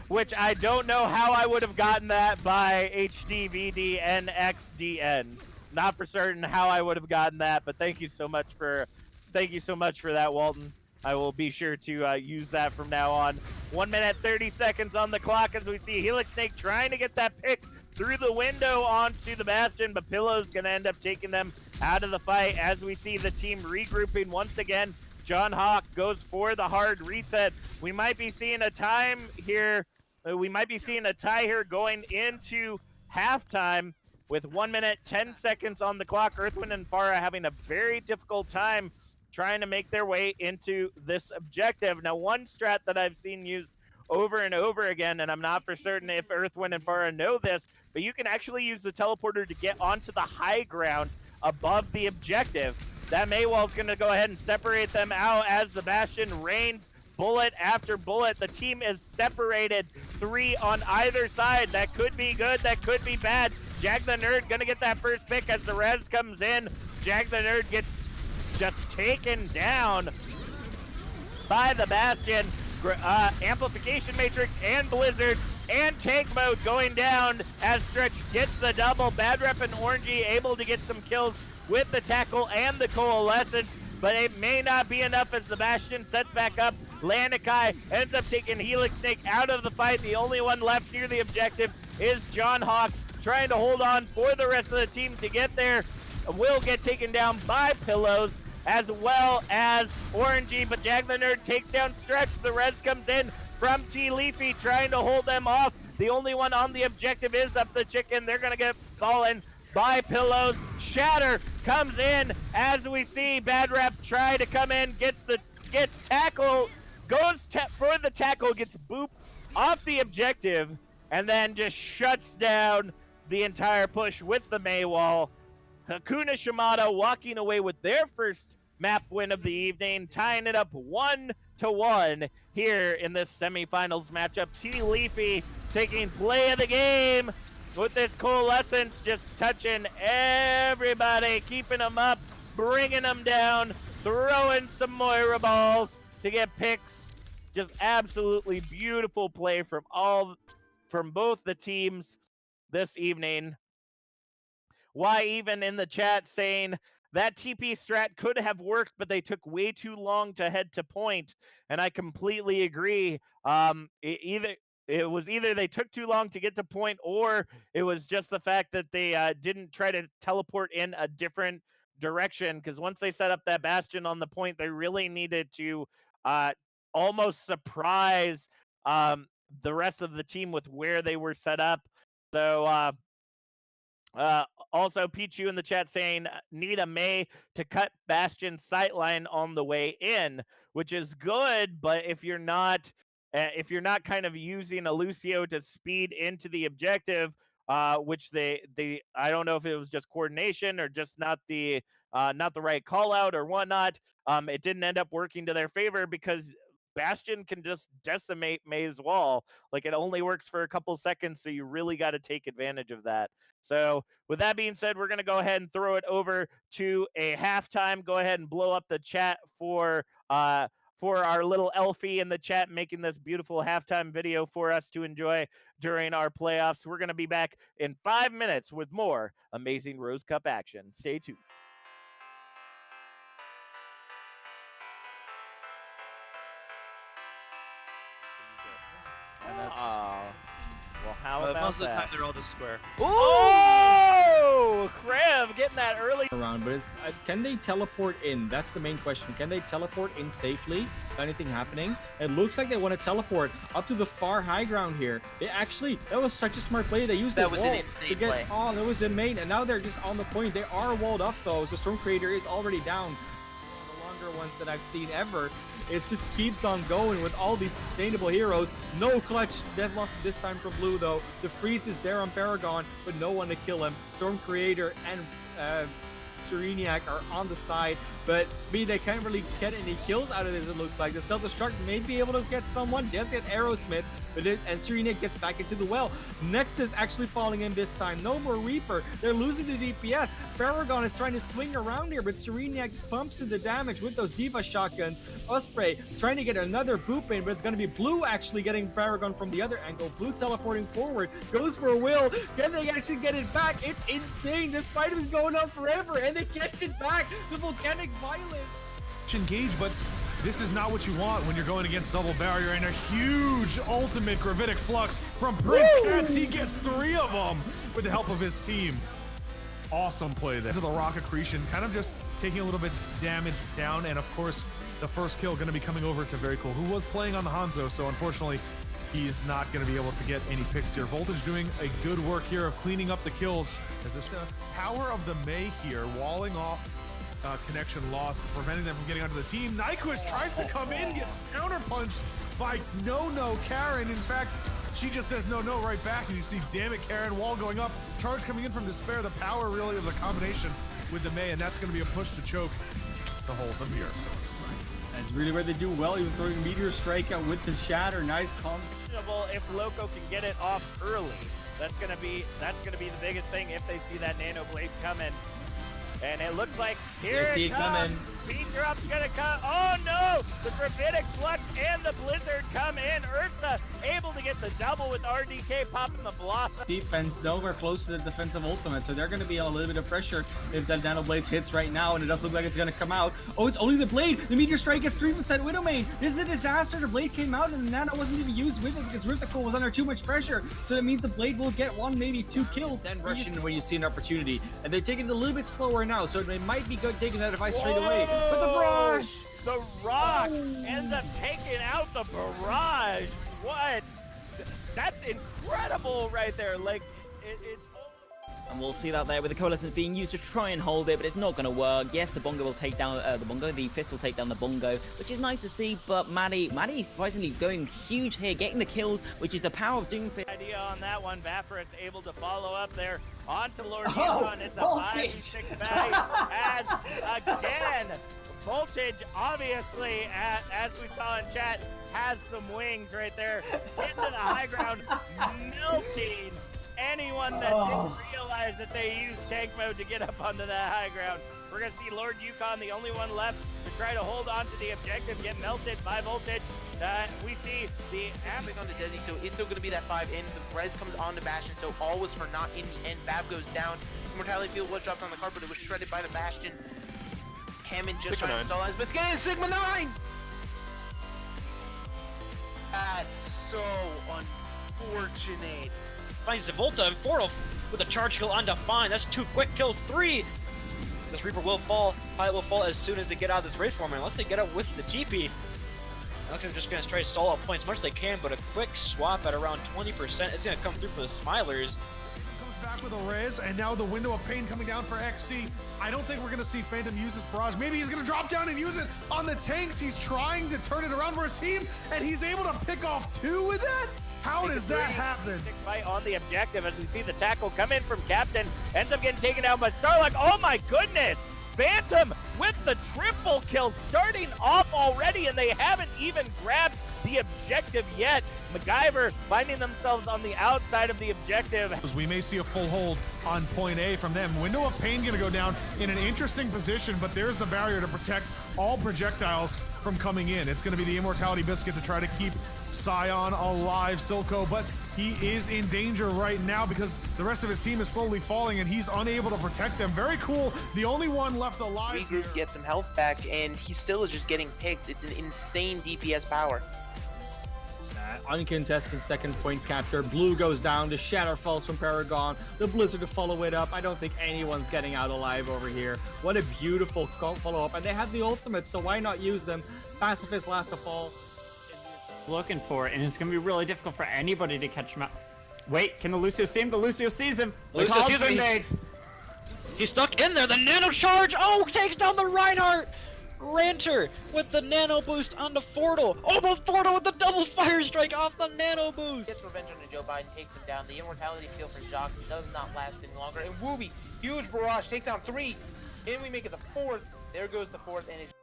Which I don't know how I would have gotten that by HDVDNXDN. Not for certain how I would have gotten that, but thank you so much for that, Walton. I will be sure to use that from now on. 1 minute, 30 seconds on the clock as we see Helix Snake trying to get that pick through the window onto the Bastion, but Pillow's going to end up taking them out of the fight as we see the team regrouping once again. John Hawk goes for the hard reset. We might be seeing a time here. We might be seeing a tie here going into halftime with 1 minute, 10 seconds on the clock. Earth, Wind, and Pharah having a very difficult time trying to make their way into this objective. Now, one strat that I've seen used over and over again, and I'm not for certain if Earth, Wind, and Pharah know this, but you can actually use the teleporter to get onto the high ground above the objective. That Maywall's going to go ahead and separate them out as the Bastion rains bullet after bullet. The team is separated, 3 on either side. That could be good, that could be bad. Jag the Nerd gonna get that first pick as the res comes in. Jag the Nerd gets just taken down by the Bastion. Amplification Matrix and Blizzard and Tank Mode going down as Stretch gets the double. Bad Rep and Orangey able to get some kills with the tackle and the Coalescence, but it may not be enough as the Bastion sets back up. Lanikai ends up taking Helix Snake out of the fight. The only one left near the objective is John Hawk, trying to hold on for the rest of the team to get there. Will get taken down by Pillows as well as Orangey, but Jag the Nerd takes down Stretch. The res comes in from T Leafy, trying to hold them off. The only one on the objective is Up the Chicken. They're gonna get fallen by Pillows. Shatter comes in as we see Bad Rep try to come in, gets tackle, goes for the tackle, gets booped off the objective, and then just shuts down the entire push with the Maywall. Hakuna Shimada walking away with their first map win of the evening, tying it up 1-1 here in this semifinals matchup. T Leafy taking play of the game with this Coalescence, just touching everybody, keeping them up, bringing them down, throwing some Moira balls to get picks. Just absolutely beautiful play from both the teams this evening. Why even in the chat saying that TP strat could have worked, but they took way too long to head to point, and I completely agree. It was either they took too long to get to point, or it was just the fact that they didn't try to teleport in a different direction, because once they set up that Bastion on the point, they really needed to almost surprise the rest of the team with where they were set up. So also Pichu in the chat saying need a May to cut Bastion's sightline on the way in, which is good, but if you're not kind of using a Lucio to speed into the objective, which they I don't know if it was just coordination or just not the right call out or whatnot, it didn't end up working to their favor because Bastion can just decimate May's wall. Like, it only works for a couple seconds, so you really got to take advantage of that. So with that being said, we're going to go ahead and throw it over to a halftime. Go ahead and blow up the chat for our little Elfie in the chat, making this beautiful halftime video for us to enjoy during our playoffs. We're going to be back in 5 minutes with more amazing Rose Cup action. Stay tuned. Well, how about most of the that? time they're all just square. Oh, Krev getting that early around, but can they teleport in? That's the main question. Can they teleport in safely? Anything happening? It looks like they want to teleport up to the far high ground here. They actually, that was such a smart play. They used the wall to get, oh, that was the main, and now they're just on the point. They are walled off though, so Storm Creator is already down. One of the longer ones that I've seen ever. It just keeps on going with all these sustainable heroes. No clutch death loss this time from Blue though. The freeze is there on Paragon, but no one to kill him. Storm Creator and Sereniac are on the side, but they can't really get any kills out of this, it looks like. The self-destruct may be able to get someone, does get Aerosmith, but and Sereniac gets back into the well. Nexus actually falling in this time. No more Reaper. They're losing the DPS. Paragon is trying to swing around here, but Sereniac just pumps in the damage with those Diva shotguns. Osprey trying to get another boop in, but it's going to be Blue actually getting Paragon from the other angle. Blue teleporting forward, goes for a Will. Can they actually get it back? It's insane. This fight is going on forever, and they catch it back. The volcanic violence. Engage, but this is not what you want when you're going against double barrier and a huge ultimate gravitic flux from Prince Cats. He gets 3 of them with the help of his team. Awesome play there. To the rock accretion, kind of just taking a little bit damage down, and of course the first kill going to be coming over to Very Cool, who was playing on the Hanzo, so unfortunately he's not going to be able to get any picks here. Voltage doing a good work here of cleaning up the kills as this power of the May here, walling off connection lost, preventing them from getting onto the team. Nyquist tries to come in, gets counterpunched by No Karen. In fact, she just says no right back, and you see, damn it, Karen, wall going up, charge coming in from Despair. The power really of the combination with the May, and that's going to be a push to choke to hold them here. That's really where they do well, even throwing Meteor Strike out with the Shatter. Nice combo. if Loco can get it off early. That's gonna be the biggest thing if they see that Nano Blade coming. And it looks like here They see it coming. Speed drop's gonna come. Oh no! The Gravitic Flux and the Blizzard come in. Ursa able to get the double with RDK popping the Blossom. Defense, though, we're close to the defensive ultimate, so they're going to be a little bit of pressure if that Nano Blades hits right now, and it does look like it's going to come out. Oh, it's only the Blade! The Meteor Strike gets 3% Widowmane! This is a disaster! The Blade came out, and the Nano wasn't even used with it because Rifticle was under too much pressure, so that means the Blade will get 1, maybe 2 kills, then rush in when you see an opportunity. And they're taking it a little bit slower now, so it might be good taking that device straight away. But the Barrage! The Rock ends up taking out the Barrage. What? That's incredible right there. Like, it's... And we'll see that there with the Coalescence being used to try and hold it, but it's not going to work. Yes, the Bongo will take down the Fist will take down the Bongo, which is nice to see, but Maddie's surprisingly going huge here, getting the kills, which is the power of Doomfist. Idea on that one. Vaporous able to follow up there onto Lord Yukon. It's a 5v6 bag as again. Voltage, obviously, as we saw in chat, has some wings right there. Getting to the high ground, melting anyone that didn't realize that they used tank mode to get up onto that high ground. We're going to see Lord Yukon, the only one left to try to hold on to the objective, get melted by Voltage. We see the on the Desi, so it's still going to be that 5 in. The res comes on to Bastion, so all was for naught in the end. Bab goes down. Immortality Field was dropped on the carpet, it was shredded by the Bastion. Hammond just trying to install his biscuit in Sigma 9! That's so unfortunate. Finds Volta and Portal with a charge kill undefined. That's 2 quick kills, 3! This Reaper will fall. Pilot will fall as soon as they get out of this race form. Unless they get out with the TP. It looks like they're just going to try to stall out points as much as they can, but a quick swap at around 20%. It's going to come through for the Smilers. Back with a res, and now the window of pain coming down for XC. I don't think we're going to see Phantom use this barrage. Maybe he's going to drop down and use it on the tanks. He's trying to turn it around for his team, and he's able to pick off 2 with that? How does that happen? Fight on the objective as we see the tackle come in from Captain. Ends up getting taken down by Starlock. Oh my goodness! Phantom with the triple kill starting off already, and they haven't even grabbed the objective yet. MacGyver finding themselves on the outside of the objective. We may see a full hold on point A from them. Window of Pain gonna go down in an interesting position, but there's the barrier to protect all projectiles from coming in. It's gonna be the Immortality Biscuit to try to keep Scion alive, Silco, but he is in danger right now because the rest of his team is slowly falling and he's unable to protect them. Very cool. The only one left alive. Regroup, get some health back, and he still is just getting picked. It's an insane DPS power. Uncontested second point capture. Blue goes down. The Shatter falls from Paragon. The Blizzard to follow it up. I don't think anyone's getting out alive over here. What a beautiful follow-up. And they have the ultimate, so why not use them? Pacifist last to fall. Looking for it, and it's going to be really difficult for anybody to catch him out. Wait, can the Lucio see him? The Lucio sees him. Lucio sees him. He's stuck in there. The nano charge. Oh, takes down the Reinhardt. Ranter with the nano boost on the Fortal. Oh, but Fortal with the double fire strike off the nano boost. Gets revenge on Joe Biden, takes him down. The Immortality Field for Jacques does not last any longer. And Wooby, huge barrage, takes down 3. And we make it the 4th. There goes the 4th, and it's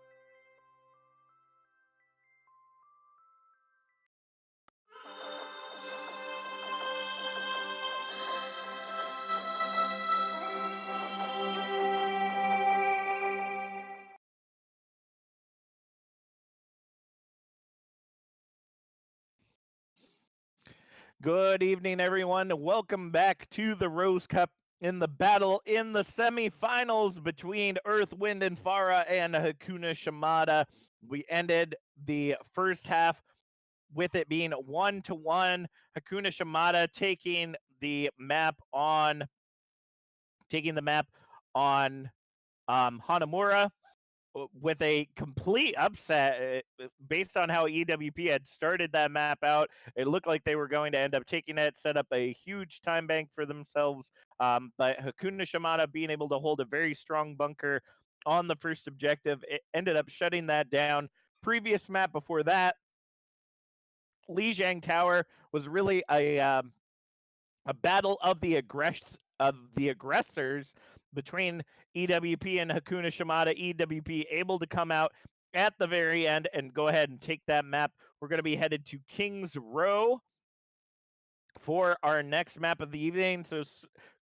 Good evening, everyone. Welcome back to the Rose Cup in the battle in the semifinals between Earth, Wind, and Pharah and Hakuna Shimada. We ended the first half with it being 1-1. Hakuna Shimada taking the map on Hanamura with a complete upset based on how EWP had started that map out. It looked like they were going to end up taking it, set up a huge time bank for themselves. But Hakuna Shimada being able to hold a very strong bunker on the first objective, it ended up shutting that down. Previous map before that, Lijiang Tower was really a battle of the aggressors between EWP and Hakuna Shimada. EWP able to come out at the very end and go ahead and take that map. We're going to be headed to Kings Row for our next map of the evening. So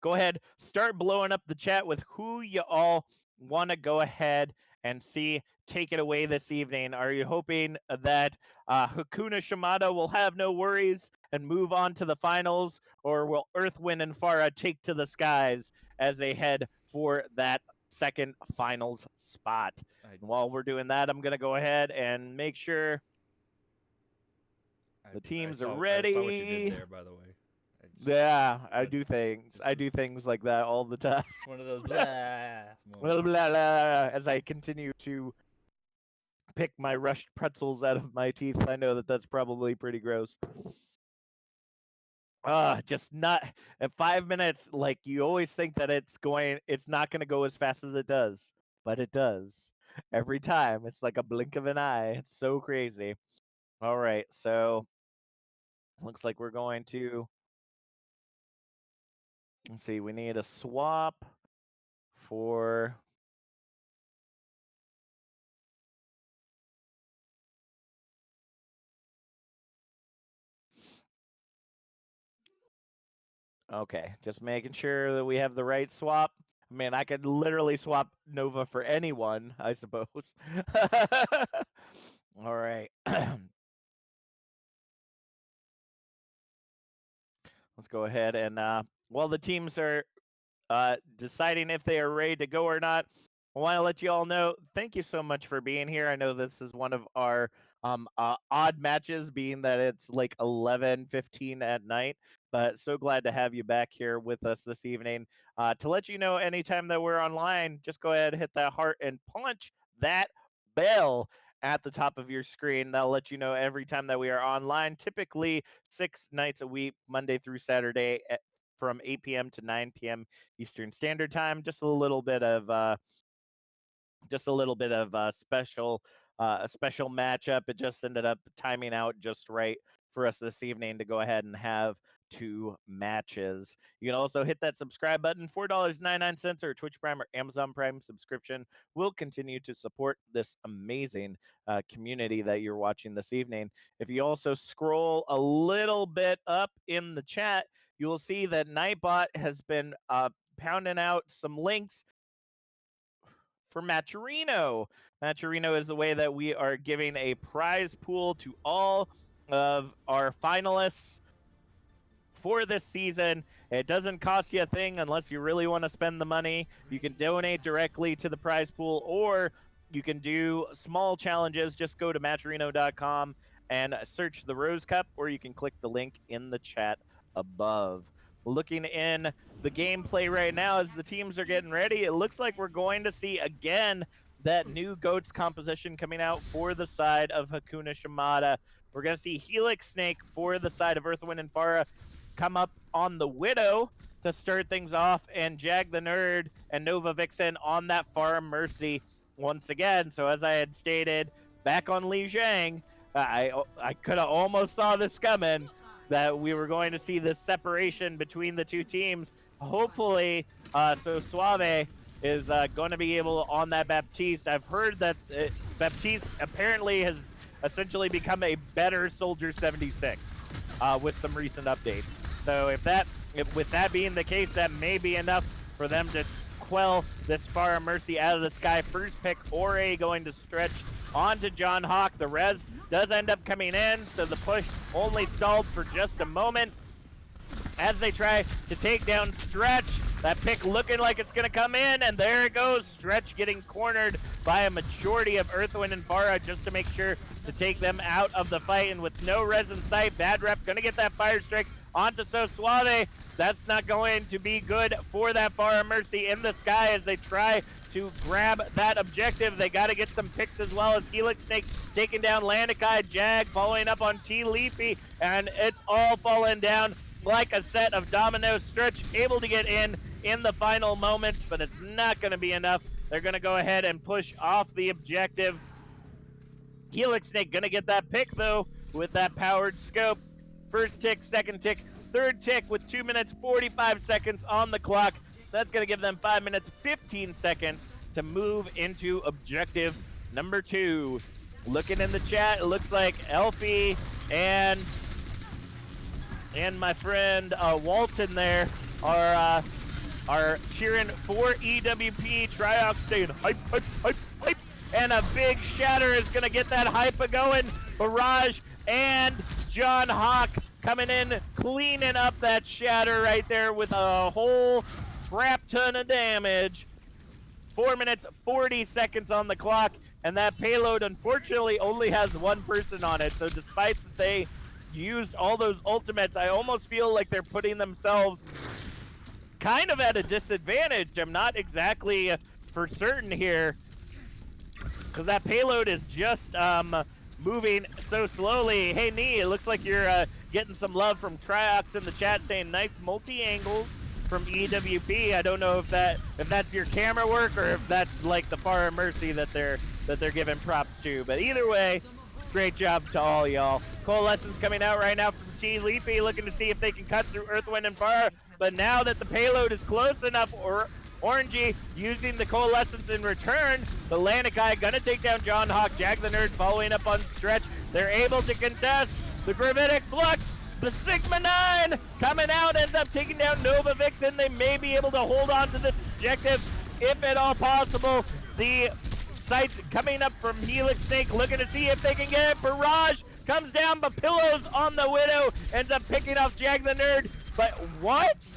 go ahead, start blowing up the chat with who you all want to go ahead and see take it away this evening. Are you hoping that Hakuna Shimada will have no worries and move on to the finals, or will Earth, Wind, and Pharah take to the skies as they head for that second finals spot? And while we're doing that, I'm going to go ahead and make sure the teams are ready. I saw what you did there, by the way. Yeah, I do things. I do things like that all the time. One of those blah, Blah, blah, blah, as I continue to pick my rushed pretzels out of my teeth. I know that that's probably pretty gross. Just not at 5 minutes. Like, you always think that it's not going to go as fast as it does, but it does every time. It's like a blink of an eye. It's so crazy. All right, so looks like we're going to, let's see, we need a swap for okay, just making sure that we have the right swap. I mean, I could literally swap Nova for anyone, I suppose. All right. Let's go ahead and while the teams are deciding if they are ready to go or not, I want to let you all know, thank you so much for being here. I know this is one of our odd matches, being that it's like 11:15 at night, but so glad to have you back here with us this evening. To let you know, anytime that we're online, just go ahead, hit that heart, and punch that bell at the top of your screen. That'll let you know every time that we are online, typically 6 nights a week, Monday through Saturday, from 8 p.m. to 9 p.m. Eastern Standard Time. Just a little bit of a special matchup. It just ended up timing out just right for us this evening to go ahead and have 2 matches. You can also hit that subscribe button. $4.99 or a Twitch Prime or Amazon Prime subscription will continue to support this amazing community that you're watching this evening. If you also scroll a little bit up in the chat, you will see that Nightbot has been pounding out some links for Matcherino. Matcherino is the way that we are giving a prize pool to all of our finalists for this season. It doesn't cost you a thing unless you really want to spend the money. You can donate directly to the prize pool, or you can do small challenges. Just go to matcherino.com and search the Rose Cup, or you can click the link in the chat above. Looking in the gameplay right now as the teams are getting ready, it looks like we're going to see again that new GOATS composition coming out for the side of Hakuna Shimada. We're going to see Helix Snake for the side of Earth, Wind, and Pharah come up on the Widow to start things off, and Jag the Nerd and Nova Vixen on that Pharah Mercy once again. So as I had stated back on Li Zhang, I could have almost saw this coming, that we were going to see this separation between the 2 teams. Hopefully, so Suave is going to be able on that Baptiste. I've heard that Baptiste apparently has essentially become a better Soldier 76 with some recent updates. So with that being the case, that may be enough for them to quell this Pharah Mercy out of the sky. First pick, Ore going to stretch onto John Hawk. The res does end up coming in, so the push only stalled for just a moment as they try to take down Stretch. That pick looking like it's going to come in, and there it goes. Stretch getting cornered by a majority of Earth, Wind, and Pharah just to make sure to take them out of the fight. And with no res in sight, Bad Rep going to get that fire strike onto So Suave. That's not going to be good for that Pharah Mercy in the sky as they try to grab that objective. They got to get some picks as well, as Helix Snake taking down Landikai, Jag following up on T Leafy, and it's all falling down like a set of dominoes. Stretch able to get in the final moments, but it's not going to be enough. They're going to go ahead and push off the objective. Helix Snake going to get that pick, though, with that powered scope. First tick, second tick, third tick with 2 minutes 45 seconds on the clock. That's going to give them 5 minutes 15 seconds to move into objective number 2. Looking in the chat, it looks like Elfie and and my friend Walton there are cheering for EWP. Triox saying hype, hype, hype, hype. And a big Shatter is going to get that hype going. Barrage and John Hawk coming in, cleaning up that Shatter right there with a whole crap ton of damage. 4 minutes, 40 seconds on the clock, and that payload unfortunately only has one person on it. So despite that they used all those ultimates, I almost feel like they're putting themselves kind of at a disadvantage. I'm not exactly for certain here, because that payload is just moving so slowly. Hey, Nee, it looks like you're getting some love from Triox in the chat saying nice multi-angles from EWP. I don't know if that's your camera work or if that's like the Pharah Mercy that they're giving props to. But either way, great job to all y'all. Coalescence coming out right now from T Leafy, looking to see if they can cut through Earth, Wind, and Fire. But now that the payload is close enough, Orangey using the Coalescence in return. The Lanikai gonna take down John Hawk. Jag the Nerd following up on Stretch. They're able to contest the Gravitic Flux. The Sigma 9 coming out, ends up taking down Nova Vixen. They may be able to hold on to this objective if at all possible. The sights coming up from Helix Snake, looking to see if they can get it. Barrage comes down, but Pillows on the Widow ends up picking off Jag the Nerd. But what?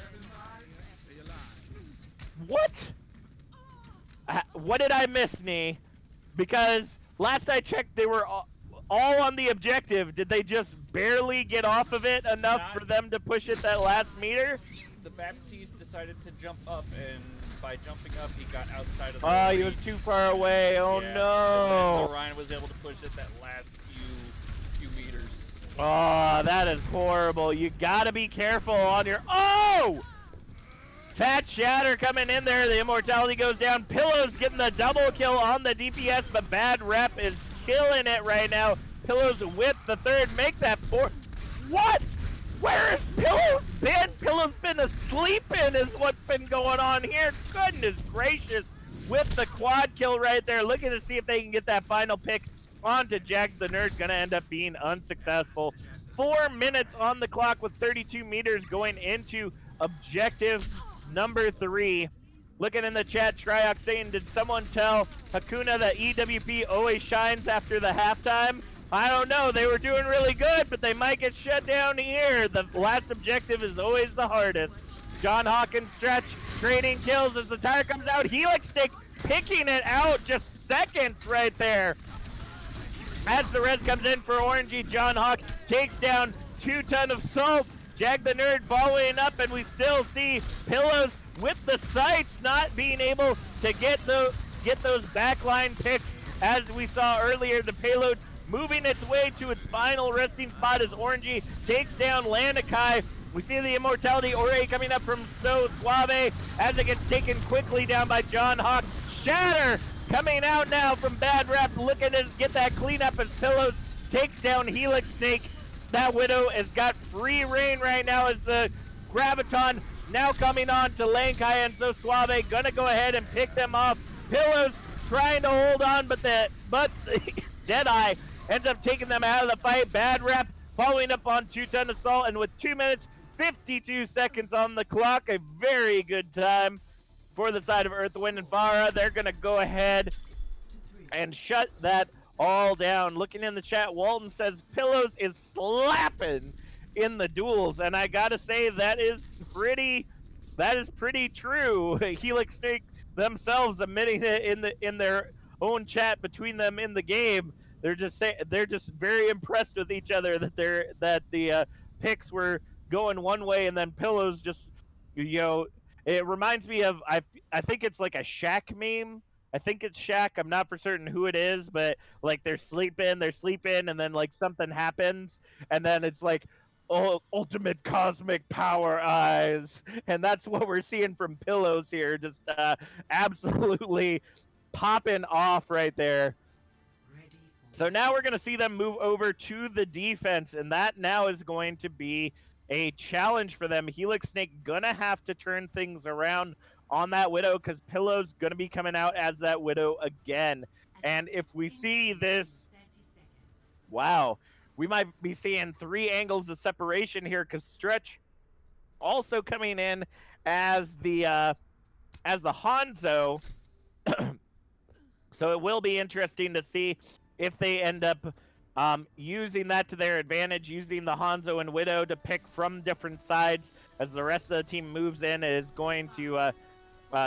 What? What did I miss, Nee? Because last I checked, they were all on the objective. Did they just barely get off of it enough for them to push it that last meter? The Baptiste decided to jump up, and by jumping up, he got outside of the Oh, reach. he was too far away. Oh, yeah. no. And then Orion was able to push it that last few meters. Oh, that is horrible. You gotta be careful on your... Oh! Fat Shatter coming in there. The Immortality goes down. Pillows getting the double kill on the DPS, but Bad Rep is killing it right now. Pillows with the third. Make that four. What? Where has Pillows been? Pillows been asleep is what's been going on here. Goodness gracious. With the quad kill right there. Looking to see if they can get that final pick onto Jag the Nerd. Gonna end up being unsuccessful. 4 minutes on the clock with 32 meters going into objective number 3. Looking in the chat, Triox saying, did someone tell Hakuna that EWP always shines after the halftime? I don't know. They were doing really good, but they might get shut down here. The last objective is always the hardest. John Hawkins Stretch trading kills as the tire comes out. Helix Stick picking it out just seconds right there. As the res comes in for Orangey, John Hawk takes down 2 ton of salt. Jag the Nerd following up, and we still see Pillows with the sights not being able to get those backline picks. As we saw earlier, the payload moving its way to its final resting spot as Orangey takes down Lanikai. We see the Immortality Ore coming up from So Suave as it gets taken quickly down by John Hawk. Shatter coming out now from Bad Rep, looking to get that cleanup as Pillows takes down Helix Snake. That Widow has got free reign right now as the Graviton now coming on to Lankai and So Suave. Gonna go ahead and pick them off. Pillows trying to hold on, but the Deadeye ends up taking them out of the fight. Bad Rep following up on 2 ton assault, and with 2 minutes 52 seconds on the clock, a very good time for the side of Earth, Wind, and Fire. They're gonna go ahead and shut that all down. Looking in the chat, Walton says Pillows is slapping in the duels, and I gotta say that is pretty true. Helix Snake themselves admitting it in their own chat between them in the game. They're just very impressed with each other that the picks were going one way, and then Pillows just, it reminds me of, I think it's like a Shaq meme. I think it's Shaq. I'm not for certain who it is, but like they're sleeping, and then like something happens, and then it's like, oh, ultimate cosmic power eyes, and that's what we're seeing from Pillows here. Just absolutely popping off right there. So now we're going to see them move over to the defense, and that now is going to be a challenge for them. Helix Snake gonna have to turn things around on that Widow, because Pillow's gonna be coming out as that Widow again. And if we see this, wow, we might be seeing 3 angles of separation here because Stretch also coming in as the Hanzo. So it will be interesting to see if they end up using that to their advantage, using the Hanzo and Widow to pick from different sides as the rest of the team moves in. It is going to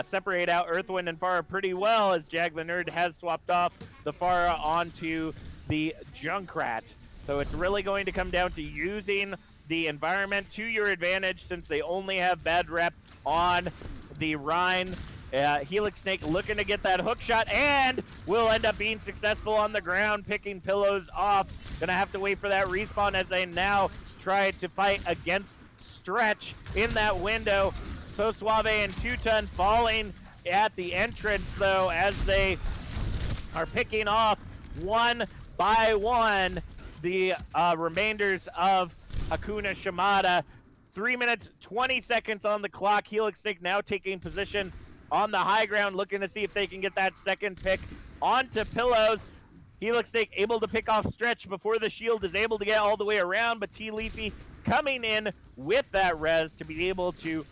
separate out Earthwind and Pharah pretty well as Jag the Nerd has swapped off the Pharah onto the Junkrat. So it's really going to come down to using the environment to your advantage since they only have bad rep on the Rhine. Helix Snake looking to get that hook shot and will end up being successful on the ground, picking Pillows off. Gonna have to wait for that respawn as they now try to fight against Stretch in that window. So Suave and 2Ton falling at the entrance though as they are picking off one by one the remainders of Hakuna Shimada. 3 minutes, 20 seconds on the clock. Helix Snake now taking position on the high ground, looking to see if they can get that second pick onto Pillows. Helix Snake able to pick off Stretch before the shield is able to get all the way around, but T Leafy coming in with that res to be able to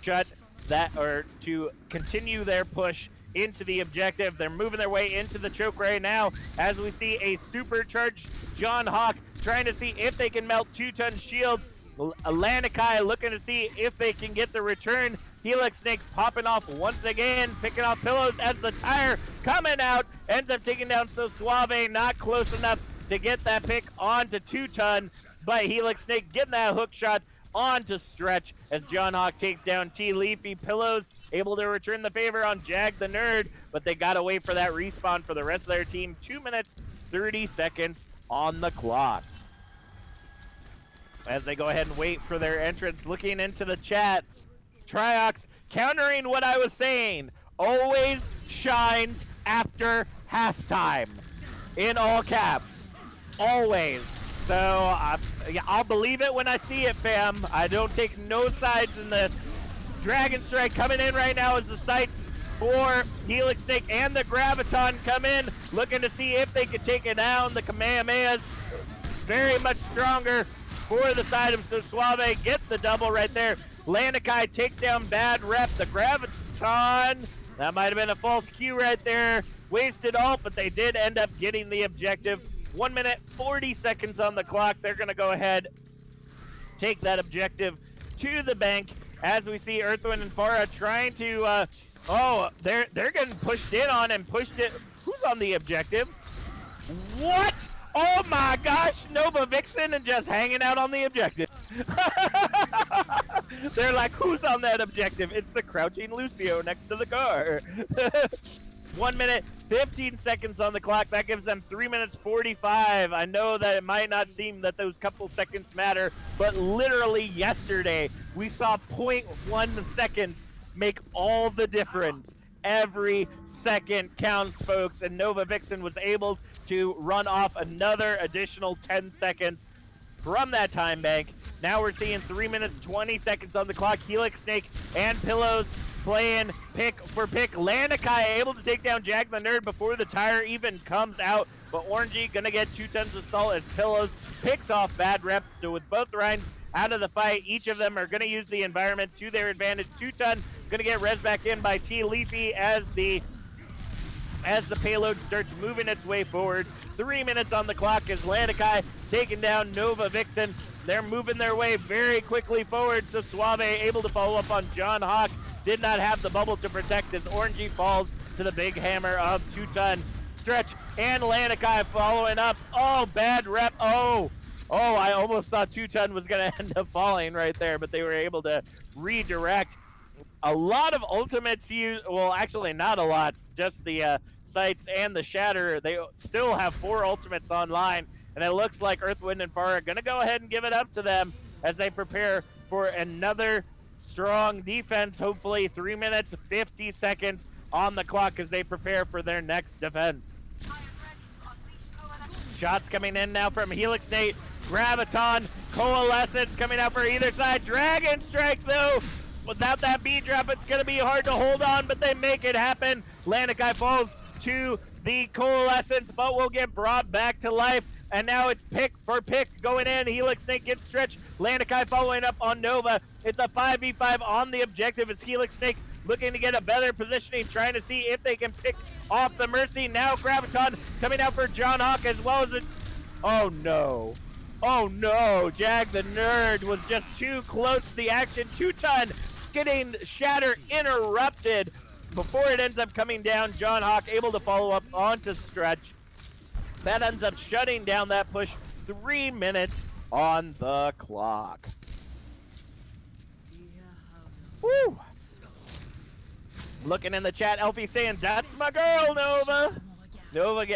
shut that or to continue their push into the objective. They're moving their way into the choke right now as we see a supercharged John Hawk trying to see if they can melt 2Ton shield. Lanikai looking to see if they can get the return. Helix Snake popping off once again, picking off Pillows as the tire coming out, ends up taking down So Suave, not close enough to get that pick onto 2Ton, but Helix Snake getting that hook shot onto Stretch as John Hawk takes down T Leafy. Pillows able to return the favor on Jag the Nerd, but they gotta wait for that respawn for the rest of their team. 2 minutes, 30 seconds on the clock. As they go ahead and wait for their entrance, looking into the chat, Triox countering what I was saying, always shines after halftime, in all caps, always. So I'll believe it when I see it, fam. I don't take no sides in this. Dragon Strike coming in right now as the site for Helix Snake and the Graviton come in, looking to see if they can take it down. The Kamehamehas very much stronger for the side of So Suave. Get the double right there. Lanikai takes down bad rep. The Graviton, that might have been a false cue right there. Wasted ult, but they did end up getting the objective. 1 minute, 40 seconds on the clock. They're going to go ahead, take that objective to the bank as we see Earthwind and Pharah trying to, they're getting pushed in on and pushed it. Who's on the objective? What? Oh my gosh, Nova Vixen and just hanging out on the objective. They're like, who's on that objective? It's the crouching Lucio next to the car. 1 minute, 15 seconds on the clock. That gives them 3 minutes 45. I know that it might not seem that those couple seconds matter, but literally yesterday, we saw 0.1 seconds make all the difference. Every second counts, folks, and Nova Vixen was able to run off another additional 10 seconds from that time bank. Now we're seeing 3 minutes, 20 seconds on the clock. Helix Snake and Pillows playing pick for pick. Lanikai able to take down Jag the Nerd before the tire even comes out, but Orangey gonna get 2Ton's assault as Pillows picks off bad reps. So with both Rhines out of the fight, each of them are gonna use the environment to their advantage. 2Ton gonna get res back in by T Leafy as the payload starts moving its way forward. 3 minutes on the clock as Lanikai taking down Nova Vixen. They're moving their way very quickly forward, so Suave able to follow up on John Hawk. Did not have the bubble to protect as Orangey falls to the big hammer of 2Ton. Stretch and Lanikai following up. Oh, bad rep. Oh, I almost thought 2Ton was going to end up falling right there, but they were able to redirect. A lot of ultimates used, well, actually not a lot, just the sights and the shatter. They still have 4 ultimates online, and it looks like Earthwind and Pharah are going to go ahead and give it up to them as they prepare for another strong defense. Hopefully 3 minutes, 50 seconds on the clock as they prepare for their next defense. Shots coming in now from Helix Snake, Graviton, Coalescence coming out for either side. Dragon Strike though, without that B drop, it's going to be hard to hold on, but they make it happen. Lanikai falls to the Coalescence, but will get brought back to life and now it's pick for pick going in. Helix Snake gets stretched. Landakai following up on Nova. It's a 5v5 on the objective as Helix Snake looking to get a better positioning, trying to see if they can pick off the Mercy. Now Graviton coming out for John Hawk as well as a... Oh no. Oh no, Jag the Nerd was just too close to the action. 2-ton getting Shatter interrupted before it ends up coming down. John Hawk able to follow up onto Stretch. That ends up shutting down that push. 3 minutes on the clock. Woo! Looking in the chat, Elfie saying, that's my girl, Nova. Nova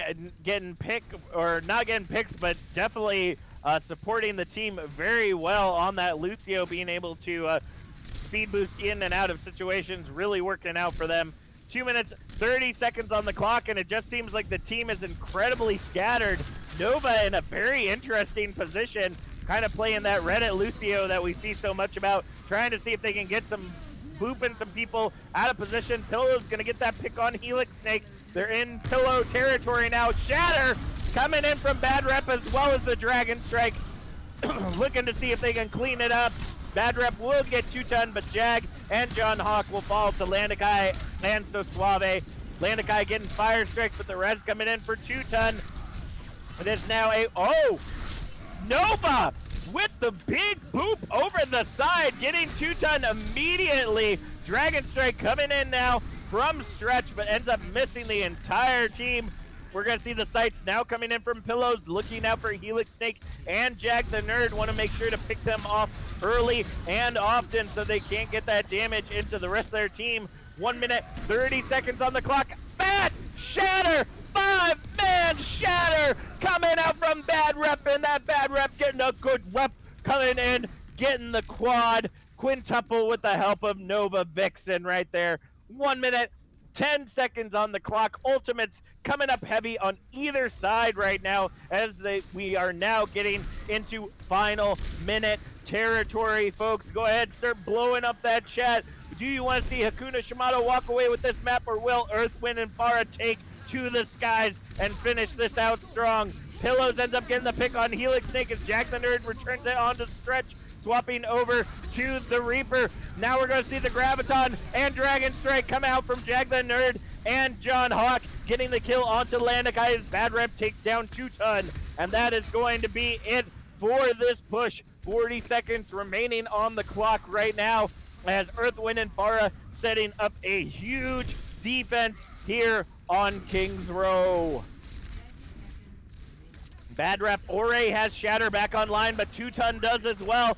getting picked, or not getting picks, but definitely supporting the team very well on that. Lucio being able to speed boost in and out of situations, really working out for them. 2 minutes, 30 seconds on the clock, and it just seems like the team is incredibly scattered. Nova in a very interesting position, kind of playing that Reddit Lucio that we see so much about, trying to see if they can get some booping some people out of position. Pillow's gonna get that pick on Helix Snake. They're in Pillow territory now. Shatter coming in from Bad Rep as well as the Dragon Strike. Looking to see if they can clean it up. Bad Rep will get 2-ton, but Jag and John Hawk will fall to Landakai and So Suave. Landakai getting Fire Strike, but the Res coming in for 2-ton. It is now a... Oh! Nova with the big boop over the side, getting 2-ton immediately. Dragon Strike coming in now from Stretch, but ends up missing the entire team. We're going to see the sights now coming in from Pillows, looking out for Helix Snake and Jag the Nerd. Want to make sure to pick them off early and often so they can't get that damage into the rest of their team. 1 minute, 30 seconds on the clock. Bad Shatter! 5-man Shatter coming out from Bad Rep, and that Bad Rep getting a good rep coming in, getting the quad quintuple with the help of Nova Vixen right there. 1 minute, 10 seconds on the clock. Ultimates coming up heavy on either side right now as we are now getting into final minute territory, folks. Go ahead, start blowing up that chat. Do you want to see Hakuna Shimada walk away with this map, or will Earth, Wind, and Pharah take to the skies and finish this out strong? Pillows ends up getting the pick on Helix Snake as Jack the Nerd returns it onto Stretch, swapping over to the Reaper. Now we're going to see the Graviton and Dragon Strike come out from Jag the Nerd and John Hawk, getting the kill onto Landakai as Bad Rep takes down 2-ton. And that is going to be it for this push. 40 seconds remaining on the clock right now as Earth, Wind, and Pharah setting up a huge defense here on Kings Row. Bad Rep Ore has Shatter back online, but 2-ton does as well.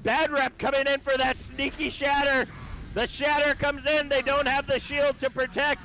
Bad Rep coming in for that sneaky Shatter. The Shatter comes in. They don't have the shield to protect.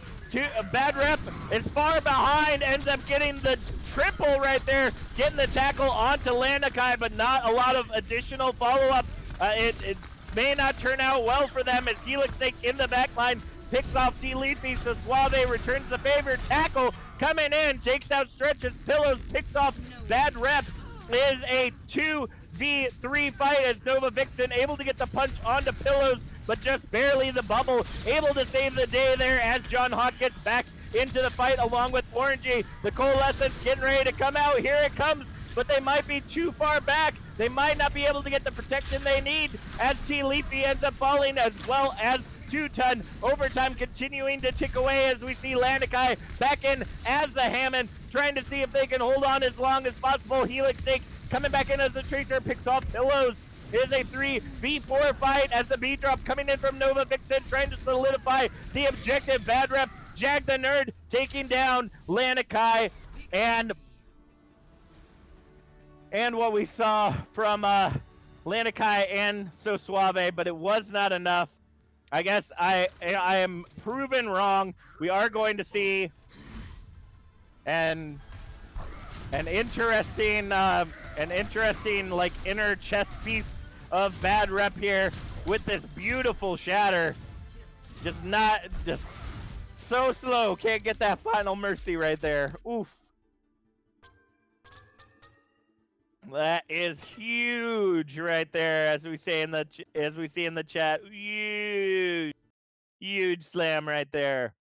Bad Rep is far behind, ends up getting the triple right there, getting the tackle onto Landakai, but not a lot of additional follow-up. It may not turn out well for them as Helix Snake in the back line picks off T-Leafy, so Suave returns the favor. Tackle coming in, takes out Stretches, Pillows picks off Bad Rep. Is a 2v3 fight as Nova Vixen able to get the punch onto Pillows, but just barely the bubble. Able to save the day there as John Hawk gets back into the fight along with Orangey. The Coalescence getting ready to come out. Here it comes, but they might be too far back. They might not be able to get the protection they need as T-Leafy ends up falling, as well as 2-ton. Overtime continuing to tick away as we see Landakai back in as the Hammond, trying to see if they can hold on as long as possible. Helix Snake coming back in as the Tracer, picks off Pillows. It is a 3v4 fight as the B-drop coming in from Nova Vixen, trying to solidify the objective. Bad Rep, Jag the Nerd taking down Landakai, and what we saw from Landakai and So Suave, but it was not enough. I guess I am proven wrong. We are going to see an interesting like inner chess piece of Bad Rep here with this beautiful Shatter. Just so slow. Can't get that final Mercy right there. Oof. That is huge right there, as we say in the chat. Huge slam right there.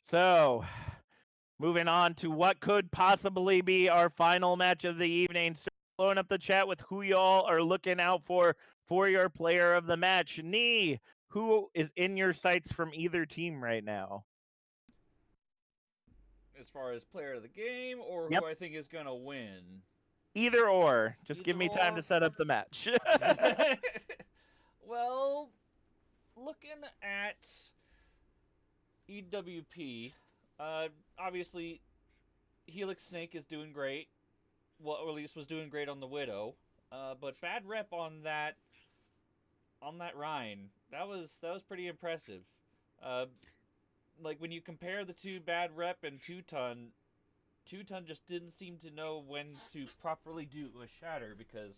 So Moving on to what could possibly be our final match of the evening. So blowing up the chat with who y'all are looking out for your player of the match. Nee, who is in your sights from either team right now? As far as player of the game, or Yep. who I think is gonna win? Either or. Just give Either me time or. to set up the match. Well, looking at EWP, obviously Helix Snake is doing great. Well, or at least was doing great on the Widow. But bad rep on that Rhine. That was pretty impressive. Like when you compare the two, bad rep and 2-ton, 2-ton just didn't seem to know when to properly do a shatter, because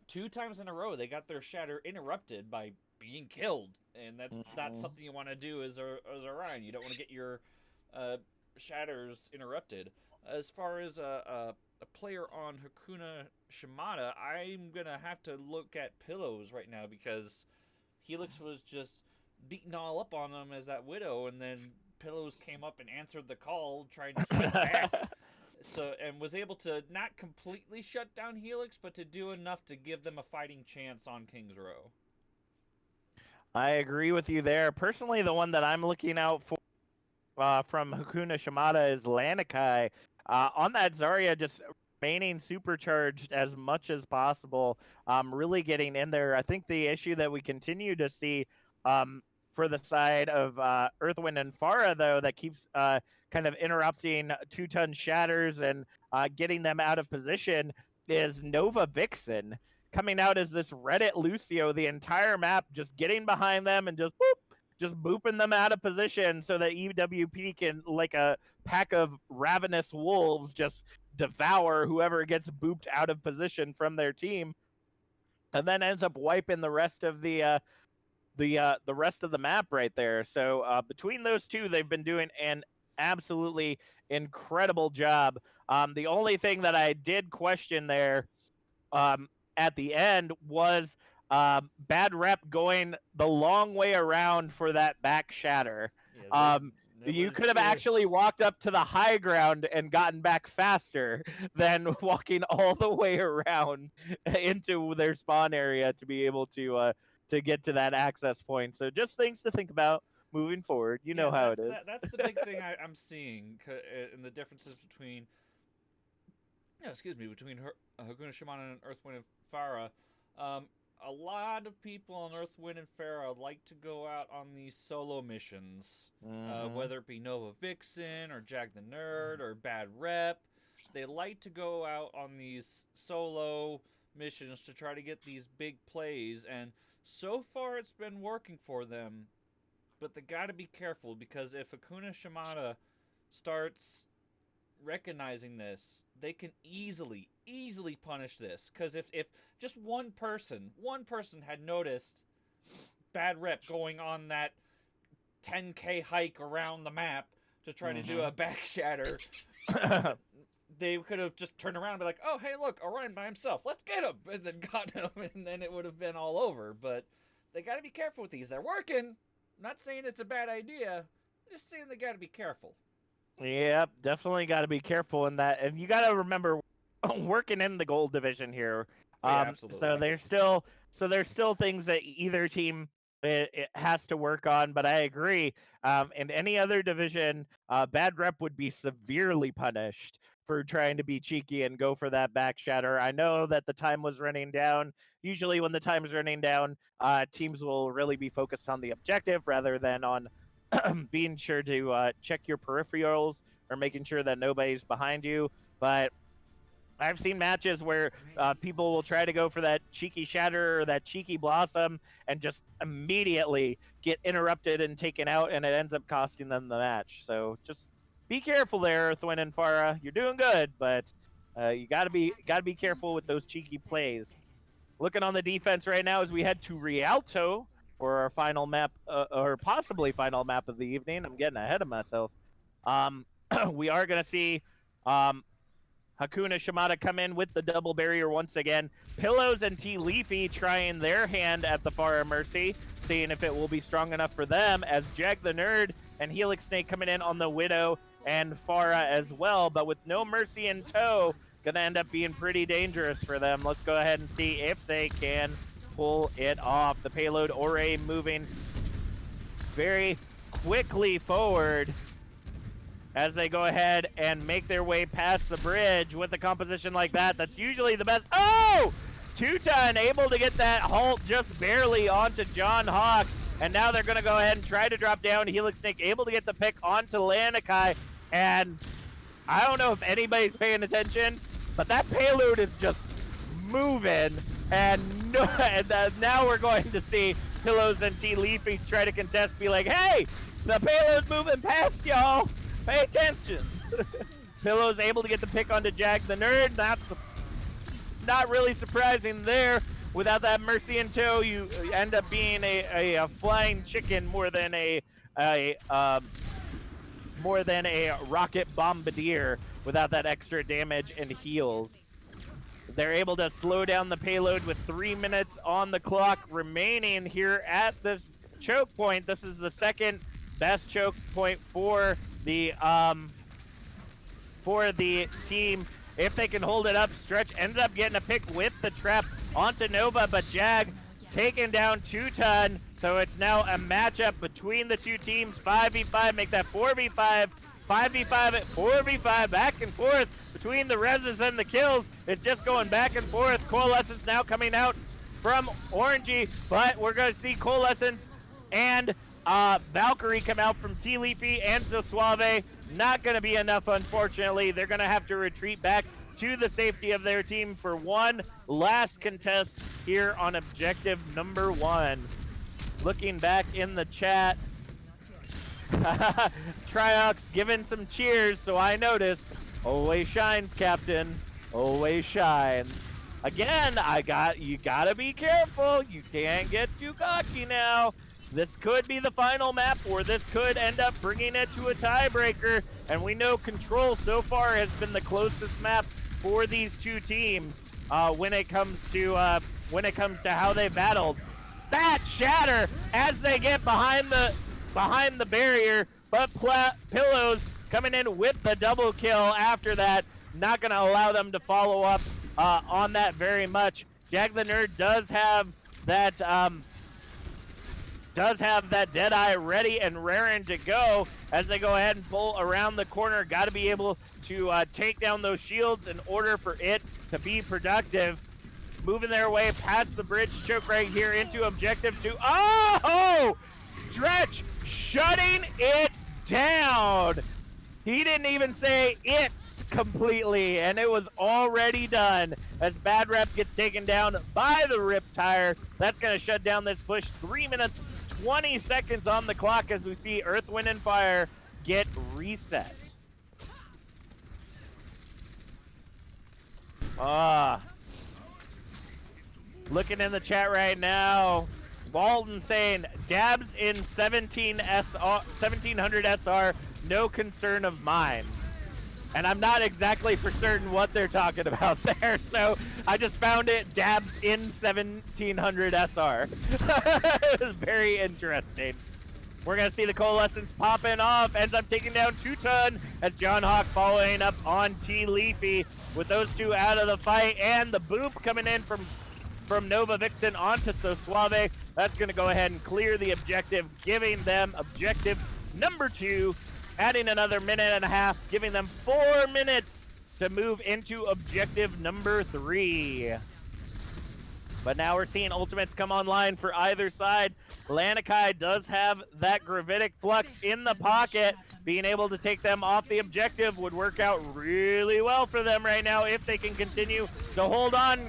2 times in a row they got their shatter interrupted by being killed, and that's not something you want to do as a Rhine. You don't want to get your shatters interrupted. As far as a player on Hakuna Shimada, I'm gonna have to look at Pillows right now, because Helix was just beating all up on him as that Widow, and then Pillows came up and answered the call, trying to fight back. So, and was able to not completely shut down Helix, but to do enough to give them a fighting chance on King's Row. I agree with you there. Personally, the one that I'm looking out for from Hakuna Shimada is Lanikai. On that Zarya, just remaining supercharged as much as possible, really getting in there. I think the issue that we continue to see for the side of Earth, Wind, and Pharah, though, that keeps kind of interrupting 2-ton shatters and getting them out of position is Nova Vixen. Coming out as this Reddit Lucio the entire map, just getting behind them and just boop, just booping them out of position so that EWP can, like a pack of ravenous wolves, just devour whoever gets booped out of position from their team, and then ends up wiping the rest of the rest of the map right there. So between those two, they've been doing an absolutely incredible job. The only thing that I did question there at the end was bad rep going the long way around for that back shatter. You could have actually walked up to the high ground and gotten back faster than walking all the way around into their spawn area to be able to get to that access point. So just things to think about moving forward. You know how it is. That's the big thing I'm seeing in the differences between, between Hakuna Shimada and Earth, Wind, and Pharah. A lot of people on Earth, Wind, and Pharah like to go out on these solo missions, whether it be Nova Vixen or Jag the Nerd or Bad Rep. They like to go out on these solo missions to try to get these big plays, and so far it's been working for them. But they gotta be careful, because if Hakuna Shimada starts recognizing this, they can easily punish this. Because if just one person had noticed bad rep going on that 10K hike around the map to try to do a back shatter, they could have just turned around and be like, oh, hey, look, Orion by himself, let's get him, and then got him, and then it would have been all over. But they got to be careful with these. They're working. Not saying it's a bad idea, just saying they got to be careful. Yep, definitely got to be careful in that. And you got to remember, working in the gold division here. Absolutely. So there's still things that either team it has to work on. But I agree. In any other division, bad rep would be severely punished for trying to be cheeky and go for that back shatter. I know that the time was running down. Usually when the time's running down, teams will really be focused on the objective rather than on being sure to check your peripherals or making sure that nobody's behind you. But I've seen matches where people will try to go for that cheeky shatter or that cheeky blossom and just immediately get interrupted and taken out, and it ends up costing them the match. So just be careful there, Earth, Wind, and Pharah. You're doing good, but you gotta be careful with those cheeky plays. Looking on the defense right now as we head to Rialto for our final map, or possibly final map of the evening. I'm getting ahead of myself. We are going to see Hakuna Shimada come in with the double barrier once again. Pillows and T Leafy trying their hand at the Pharah Mercy, seeing if it will be strong enough for them, as Jag the Nerd and Helix Snake coming in on the Widow. and Pharah as well, but with no Mercy in tow, gonna end up being pretty dangerous for them. Let's go ahead and see if they can pull it off. The payload already moving very quickly forward as they go ahead and make their way past the bridge. With a composition like that, that's usually the best. Oh! Tutan able to get that halt just barely onto John Hawk, and now they're going to go ahead and try to drop down. Helix Snake able to get the pick onto Lanikai, and I don't know if anybody's paying attention, but that payload is just moving, and, no, and now we're going to see Pillows and T Leafy try to contest, be like, hey, the payload's moving past y'all, pay attention. Pillows able to get the pick onto Jag the Nerd, not really surprising there. Without that Mercy in tow, you end up being a flying chicken more than a rocket bombardier without that extra damage and heals. They're able to slow down the payload with 3 minutes on the clock remaining here at this choke point. This is the second best choke point for the team. If they can hold it up, Stretch ends up getting a pick with the trap onto Nova, but Jag taking down Tutan. So it's now a matchup between the two teams. 5v5, make that 4v5, 5v5, 4v5, back and forth between the reses and the kills. It's just going back and forth. Coalescence now coming out from Orangey, but we're going to see Coalescence and Valkyrie come out from T Leafy and So Suave. Not going to be enough, unfortunately. They're going to have to retreat back to the safety of their team for one last contest here on objective number 1. Looking back in the chat, Triox giving some cheers, so I notice. Always shines, Captain. Always shines. Again, you gotta be careful. You can't get too cocky now. This could be the final map, or this could end up bringing it to a tiebreaker. And we know Control so far has been the closest map for these two teams when it comes to how they battled. That shatter as they get behind the barrier, but Pillows coming in with the double kill after that. Not going to allow them to follow up on that very much. Jag the Nerd does have that Deadeye ready and raring to go as they go ahead and pull around the corner. Got to be able to take down those shields in order for it to be productive. Moving their way past the bridge choke right here into objective 2. Oh! Stretch shutting it down. He didn't even say it's completely, and it was already done as Bad Rep gets taken down by the Riptire. That's going to shut down this push. 3 minutes, 20 seconds on the clock as we see Earth, Wind, and Fire get reset. Looking in the chat right now, Walden saying, dabs in 1700 SR, no concern of mine. And I'm not exactly for certain what they're talking about there, so I just found it, dabs in 1700 SR. It was very interesting. We're going to see the Coalescence popping off, ends up taking down Tutan as John Hawk following up on T Leafy with those two out of the fight, and the boop coming in from Nova Vixen onto So Suave. That's going to go ahead and clear the objective, giving them objective number 2, adding another minute and a half, giving them 4 minutes to move into objective number 3. But now we're seeing ultimates come online for either side. Lanikai does have that Gravitic Flux in the pocket. Being able to take them off the objective would work out really well for them right now if they can continue to hold on.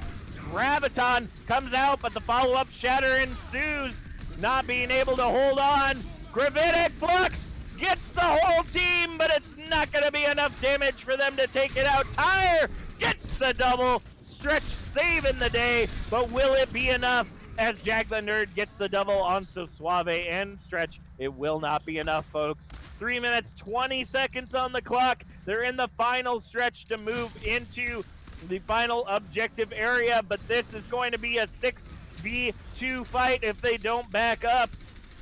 Graviton comes out, but the follow-up shatter ensues. Not being able to hold on. Gravitic Flux gets the whole team, but it's not going to be enough damage for them to take it out. Tire gets the double. Stretch saving the day, but will it be enough as Jag the Nerd gets the double on So Suave and Stretch? It will not be enough, folks. 3 minutes, 20 seconds on the clock. They're in the final stretch to move into the final objective area, but this is going to be a 6v2 fight if they don't back up.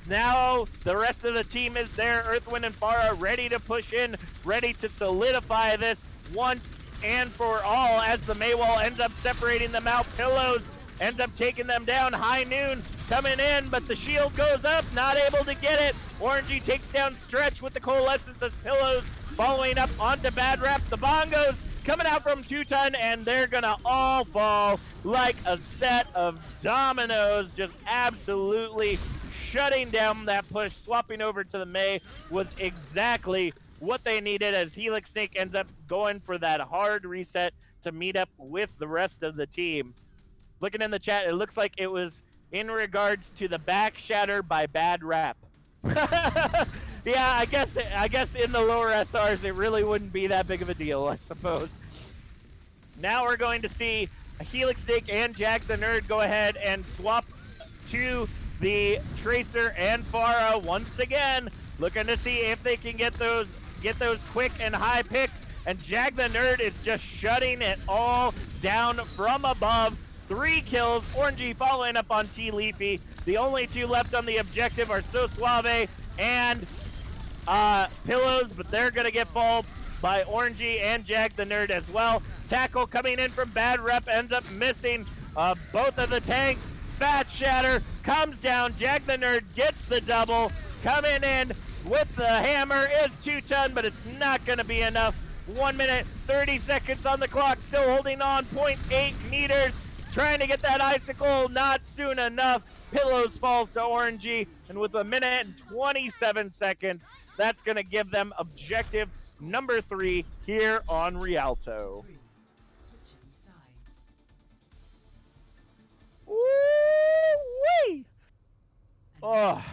Now the rest of the team is there. Earth, Wind, and Pharah ready to push in, ready to solidify this once and for all as the Maywall ends up separating them out. Pillows ends up taking them down. High Noon coming in, but the shield goes up, not able to get it. Orangey takes down Stretch with the Coalescence as Pillows following up onto Bad Rap. The Bongos coming out from 2-ton, and they're gonna all fall like a set of dominoes, just absolutely shutting down that push. Swapping over to the May was exactly what they needed as Helix Snake ends up going for that hard reset to meet up with the rest of the team. Looking in the chat, it looks like it was in regards to the back shatter by Bad Rap. Yeah, I guess in the lower SRs it really wouldn't be that big of a deal, I suppose. Now we're going to see Helix Snake and Jag the Nerd go ahead and swap to the Tracer and Pharah once again, looking to see if they can get those quick and high picks. And Jag the Nerd is just shutting it all down from above. 3 kills. Orangey following up on T Leafy. The only 2 left on the objective are So Suave and Pillows, but they're gonna get followed by Orangey and Jag the Nerd as well. Tackle coming in from Bad Rep ends up missing both of the tanks. Fat Shatter comes down. Jag the Nerd gets the double. Coming in with the hammer is 2-ton, but it's not gonna be enough. 1 minute, 30 seconds on the clock, still holding on, 0.8 meters. Trying to get that icicle, not soon enough. Pillows falls to Orangey, and with 1 minute and 27 seconds, that's going to give them objective number 3 here on Rialto. Switching sides. Woo-wee! Oh,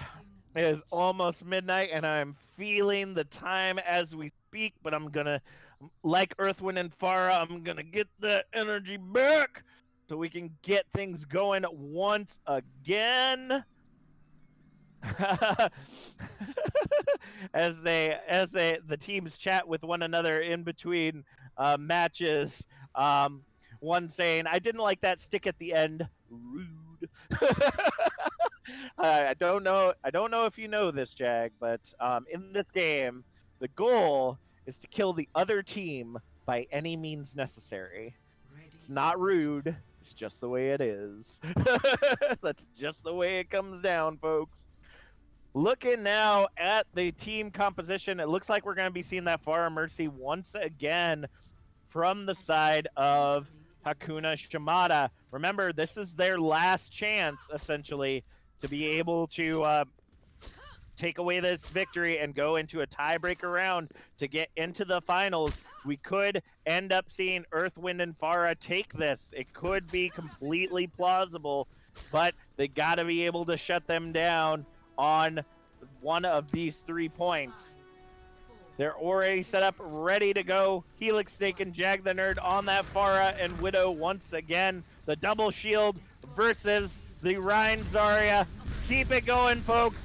it is almost midnight, and I'm feeling the time as we speak, but I'm going to, like Earth, Wind, and Pharah, I'm going to get that energy back so we can get things going once again. as the teams chat with one another in between matches. One saying, "I didn't like that stick at the end. Rude." I don't know if you know this, Jag, but in this game, the goal is to kill the other team by any means necessary. It's not rude. It's just the way it is. That's just the way it comes down, folks. Looking now at the team composition, it looks like we're going to be seeing that Pharah Mercy once again from the side of Hakuna Shimada. Remember, this is their last chance, essentially, to be able to take away this victory and go into a tiebreaker round to get into the finals. We could end up seeing Earth, Wind, and Pharah take this. It could be completely plausible, but they got to be able to shut them down on one of these 3 points. They're already set up, ready to go. Helix Snake and Jag the Nerd on that Pharah and Widow once again. The double shield versus the Rhine Zarya. Keep it going, folks.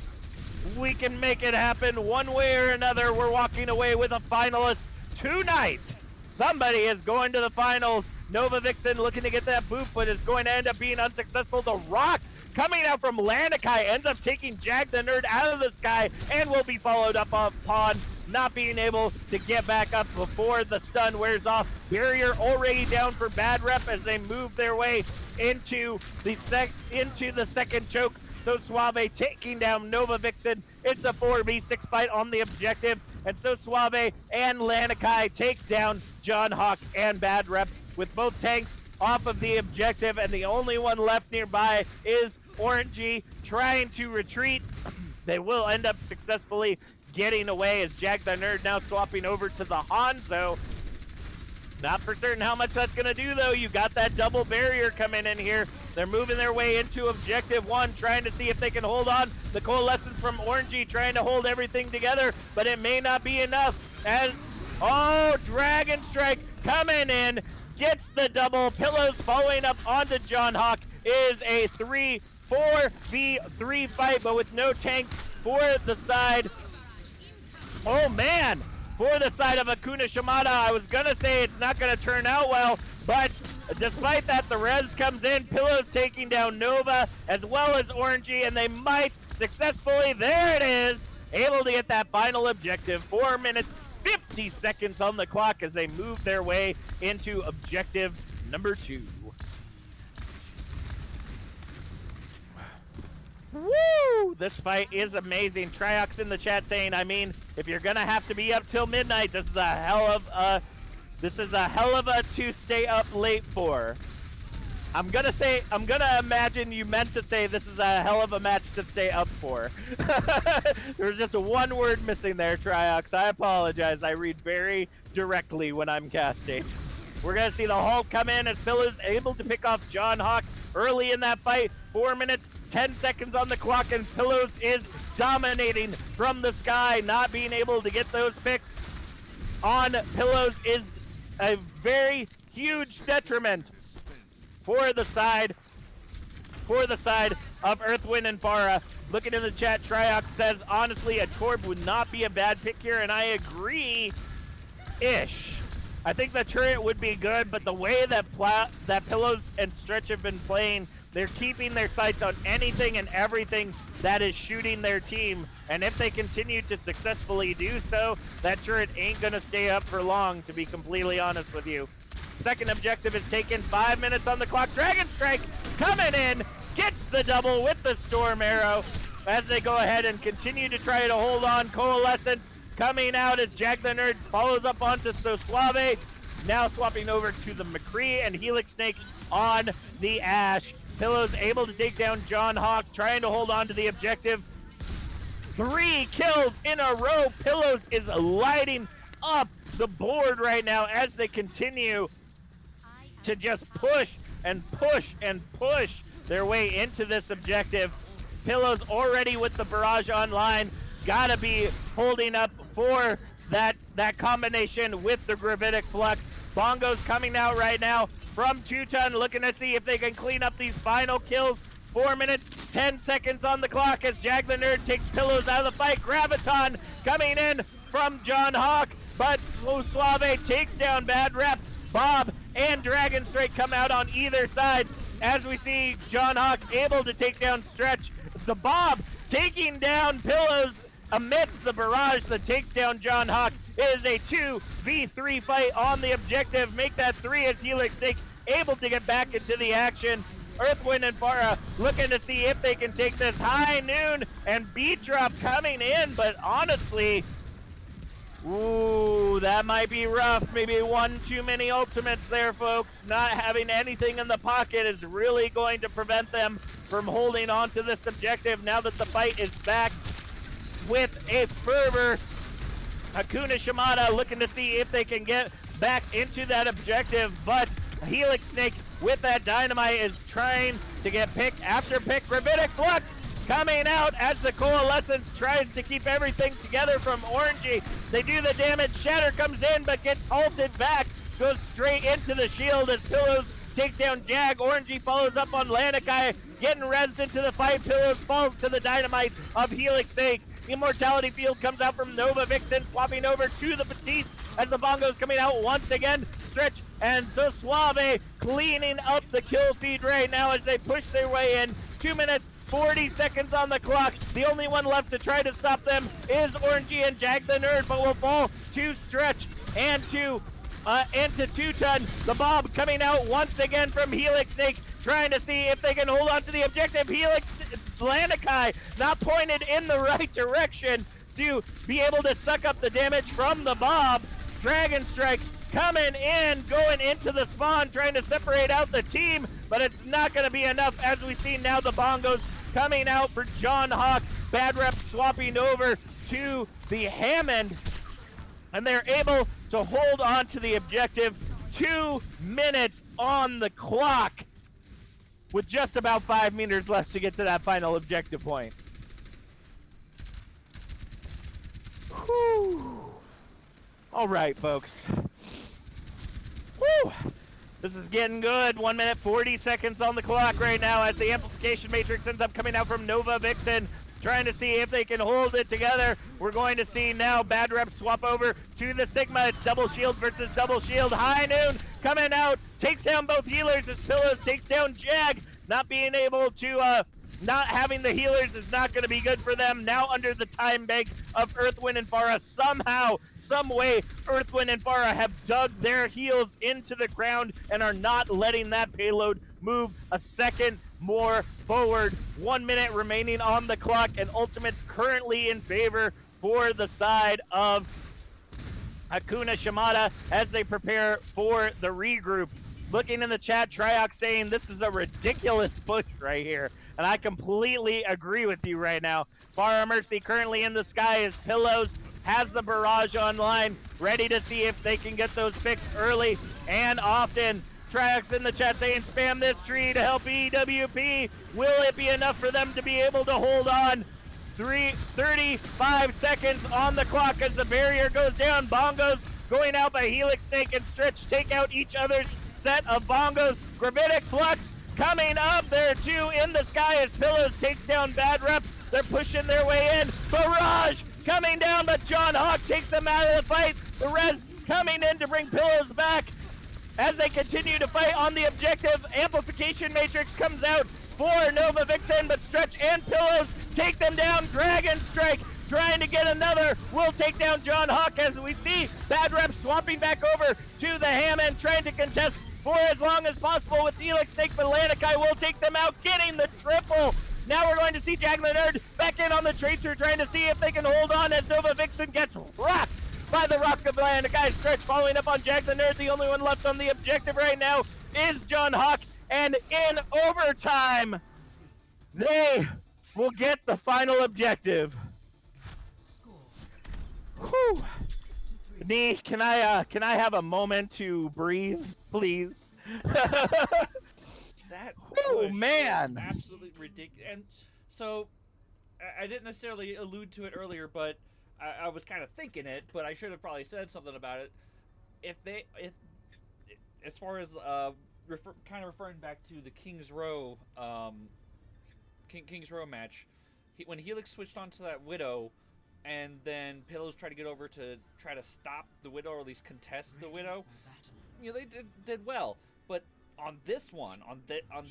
We can make it happen one way or another. We're walking away with a finalist tonight. Somebody is going to the finals. Nova Vixen looking to get that boot, but is going to end up being unsuccessful. The Rock coming out from Landakai ends up taking Jag the Nerd out of the sky and will be followed up upon not being able to get back up before the stun wears off. Barrier already down for Bad Rep as they move their way into the second choke. So Suave taking down Nova Vixen. It's a 4v6 fight on the objective. And So Suave and Landakai take down John Hawk and Bad Rep with both tanks off of the objective. And the only one left nearby is Orangey trying to retreat. They will end up successfully getting away as Jag the Nerd now swapping over to the Hanzo. Not for certain how much that's going to do, though. You got that double barrier coming in here. They're moving their way into Objective 1, trying to see if they can hold on. The Coalescence from Orangey trying to hold everything together, but it may not be enough. And, oh, Dragon Strike coming in, gets the double. Pillows following up onto John Hawk is a 4v3 fight, but with no tanks for the side. Oh, man. For the side of Hakuna Shimada, I was going to say it's not going to turn out well, but despite that, the res comes in. Pillows taking down Nova as well as Orangey, and they might successfully. There it is. Able to get that final objective. 4 minutes, 50 seconds on the clock as they move their way into objective number 2. Woo! This fight is amazing. Triox in the chat saying, I mean, if you're gonna have to be up till midnight, this is a hell of a to stay up late for. I'm gonna imagine you meant to say this is a hell of a match to stay up for. There's just a one word missing there, Triox. I apologize. I read very directly when I'm casting. We're gonna see the Hulk come in as Pillows able to pick off John Hawk early in that fight. 4 minutes, 10 seconds on the clock, and Pillows is dominating from the sky. Not being able to get those picks on Pillows is a very huge detriment for the side of Earthwind and Pharah. Looking in the chat, Triox says, honestly, a Torb would not be a bad pick here, and I agree-ish. I think the turret would be good, but the way that Pillows and Stretch have been playing, they're keeping their sights on anything and everything that is shooting their team. And if they continue to successfully do so, that turret ain't gonna stay up for long, to be completely honest with you. Second objective is taken, 5 minutes on the clock. Dragon Strike coming in, gets the double with the Storm Arrow as they go ahead and continue to try to hold on. Coalescence coming out as Jack the Nerd follows up onto So Suave. Now swapping over to the McCree and Helix Snake on the Ash. Pillows able to take down John Hawk, trying to hold on to the objective. 3 kills in a row. Pillows is lighting up the board right now as they continue to just push and push and push their way into this objective. Pillows already with the barrage online. Gotta be holding up for that combination with the Gravitic Flux. Bongo's coming out right now from 2-Ton, looking to see if they can clean up these final kills. 4 minutes, 10 seconds on the clock as Jag the Nerd takes Pillows out of the fight. Graviton coming in from John Hawk, but Suave takes down Bad Rep. Bob and Dragon Strike come out on either side as we see John Hawk able to take down Stretch. The Bob taking down Pillows amidst the barrage that takes down John Hawk. It is a 2v3 fight on the objective. Make that 3 as Helix Snake able to get back into the action. Earthwind and Pharah looking to see if they can take this. High Noon and Beat Drop coming in, but honestly, ooh, that might be rough. Maybe one too many ultimates there, folks. Not having anything in the pocket is really going to prevent them from holding on to this objective now that the fight is back with a fervor. Hakuna Shimada looking to see if they can get back into that objective, but Helix Snake with that dynamite is trying to get pick after pick. Gravitic Flux coming out as the Coalescence tries to keep everything together from Orangey. They do the damage. Shatter comes in but gets halted back. Goes straight into the shield as Pillows takes down Jag. Orangey follows up on Lanikai, getting rezzed into the fight. Pillows falls to the dynamite of Helix Snake. Immortality Field comes out from Nova Vixen, swapping over to the Batiste as the Bongos coming out once again. Stretch and So Suave cleaning up the kill feed right now as they push their way in. 2 minutes, 40 seconds on the clock. The only one left to try to stop them is Orangey and Jag the Nerd, but will fall to Stretch and to 2-Ton. The Bob coming out once again from Helix Snake, trying to see if they can hold on to the objective. Helix Lanikai not pointed in the right direction to be able to suck up the damage from the Bob. Dragon Strike coming in, going into the spawn, trying to separate out the team, but it's not going to be enough as we see now the Bongos coming out for John Hawk. Bad Rep swapping over to the Hammond, and they're able to hold on to the objective. 2 minutes on the clock with just about 5 meters left to get to that final objective point. Whew. All right, folks. Whew. This is getting good. 1 minute, 40 seconds on the clock right now as the Amplification Matrix ends up coming out from Nova Vixen, trying to see if they can hold it together. We're going to see now Bad Rep swap over to the Sigma. It's double shield versus double shield. High Noon coming out, takes down both healers as Pillows takes down Jag, not being able to Not having the healers is not going to be good for them. Now under the time bank of Earthwind and Pharah, somehow, some way, Earthwind and Pharah have dug their heels into the ground and are not letting that payload move a second more forward. 1 minute remaining on the clock, and Ultimate's currently in favor for the side of Hakuna Shimada as they prepare for the regroup. Looking in the chat, Triox saying this is a ridiculous push right here, and I completely agree with you right now. Pharah Mercy currently in the sky as Pillows has the barrage online, ready to see if they can get those picks early and often. Triox in the chat saying spam this tree to help EWP. Will it be enough for them to be able to hold on? 35 seconds on the clock as the barrier goes down. Bongos going out by Helix Snake and Stretch take out each other's set of bongos. Gravitic Flux coming up there too in the sky as Pillows takes down Bad Reps. They're pushing their way in. Barrage coming down, but John Hawk takes them out of the fight. The Res coming in to bring Pillows back as they continue to fight on the objective. Amplification Matrix comes out for Nova Vixen, but Stretch and Pillows take them down. Dragon Strike trying to get another. Will take down John Hawk as we see Bad Rep swapping back over to the Hammond, trying to contest for as long as possible with Helix Snake, but Lanikai will take them out, getting the triple. Now we're going to see Jack the Nerd back in on the Tracer, trying to see if they can hold on as Nova Vixen gets rocked by the Rock of Lanikai. Stretch following up on Jack the Nerd. The only one left on the objective right now is John Hawk. And in overtime, they will get the final objective. Whew. Nee, can I have a moment to breathe, please? That Oh push man! is absolutely ridiculous. And so, I didn't necessarily allude to it earlier, but I was kind of thinking it, but I should have probably said something about it. If as far as kind of referring back to the King's Row match, when Helix switched onto that Widow, and then Pillows tried to get over to try to stop the Widow, or at least contest the Widow, they did well. But on this one, on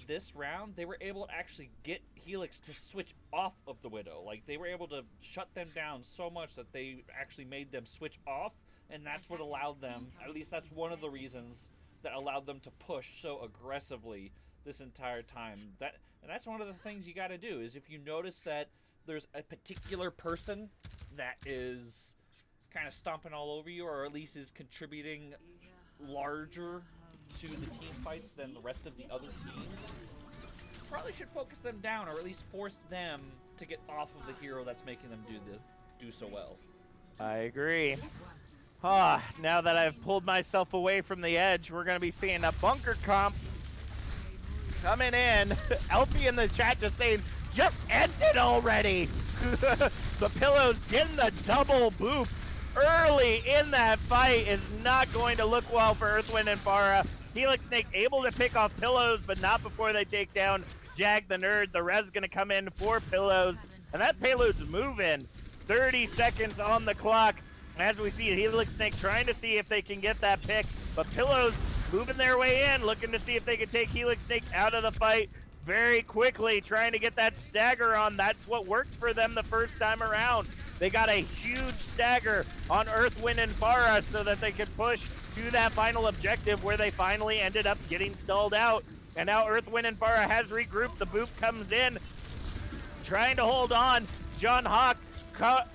this round, they were able to actually get Helix to switch off of the Widow. Like, they were able to shut them down so much that they actually made them switch off, and that's what allowed them, at least that's one of the reasons that allowed them to push so aggressively this entire time. And that's one of the things you got to do, is if you notice that there's a particular person that is kind of stomping all over you, or at least is contributing larger to the team fights than the rest of the other teams, probably should focus them down, or at least force them to get off of the hero that's making them do so well. I agree. Now that I've pulled myself away from the edge, we're going to be seeing a bunker comp coming in. Elfie in the chat just saying, just end it already. The Pillows getting the double boop early in that fight is not going to look well for Earthwind and Pharah. Helix Snake able to pick off Pillows, but not before they take down Jag the Nerd. The res going to come in for Pillows, and that payload's moving. 30 seconds on the clock as we see Helix Snake trying to see if they can get that pick, but Pillows moving their way in, looking to see if they can take Helix Snake out of the fight very quickly, trying to get that stagger on. That's what worked for them the first time around. They got a huge stagger on Earthwind and Pharah so that they could push to that final objective, where they finally ended up getting stalled out. And now Earthwind and Pharah has regrouped. The boop comes in, trying to hold on. John Hawk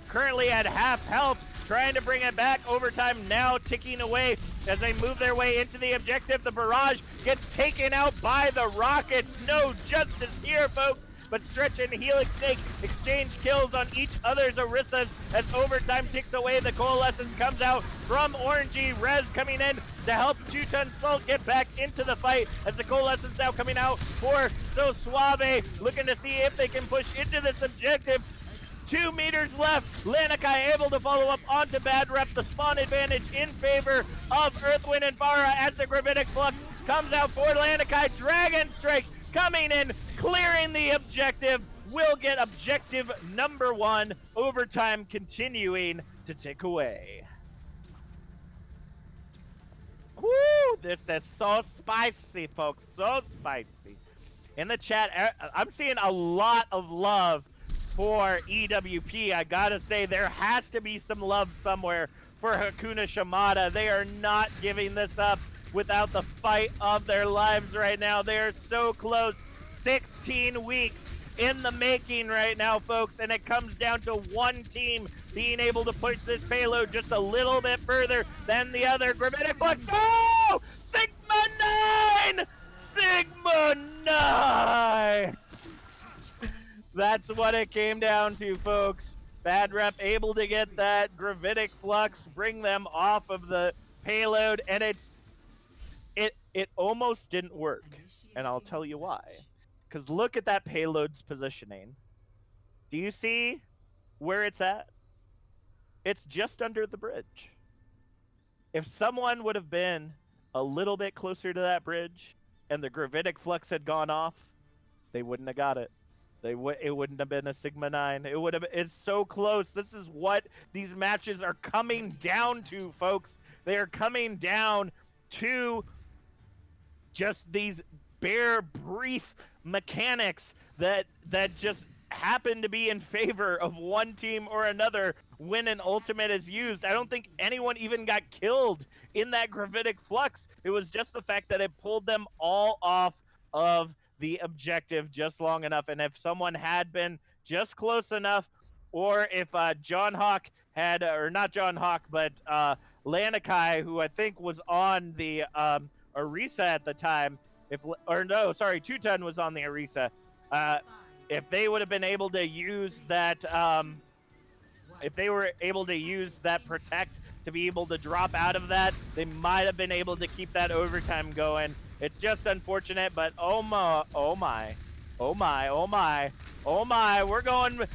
currently at half health, trying to bring it back. Overtime now ticking away as they move their way into the objective. The barrage gets taken out by the Rockets. No justice here, folks. But Stretch and Helix Snake exchange kills on each other's Orissas as overtime ticks away. The Coalescence comes out from Orangey. Rez coming in to help Juton Salt get back into the fight as the Coalescence now coming out for So Suave, looking to see if they can push into this objective. 2 meters left. Lanikai able to follow up onto Bad Rep. The spawn advantage in favor of Earthwind and Pharah as the Gravitic Flux comes out for Lanikai. Dragon Strike coming in, clearing the objective. Will get objective number 1. Overtime continuing to tick away. Woo! This is so spicy, folks. So spicy. in the chat, I'm seeing a lot of love for EWP. I gotta say, there has to be some love somewhere for Hakuna Shimada. They are not giving this up without the fight of their lives right now. They are so close. 16 weeks in the making right now, folks, and it comes down to one team being able to push this payload just a little bit further than the other. Gravitic Flux. Oh! Sigma 9! Sigma 9! That's what it came down to, folks. Bad Rep able to get that Gravitic Flux, bring them off of the payload, and it almost didn't work. And I'll tell you why. Because look at that payload's positioning. Do you see where it's at? It's just under the bridge. If someone would have been a little bit closer to that bridge and the Gravitic Flux had gone off, they wouldn't have got it. It wouldn't have been a Sigma 9. It would have. It's so close. This is what these matches are coming down to, folks. They are coming down to just these bare, brief mechanics that just happen to be in favor of one team or another when an ultimate is used. I don't think anyone even got killed in that Gravitic Flux. It was just the fact that it pulled them all off of the objective just long enough. And if someone had been just close enough, or if John Hawk had, or not John Hawk, but Lanakai, who I think was on the Arisa at the time, Two Ton was on the Arisa. If they would have been able to use that, if they were able to use that protect to be able to drop out of that, they might have been able to keep that overtime going. It's just unfortunate, but oh my, we're going with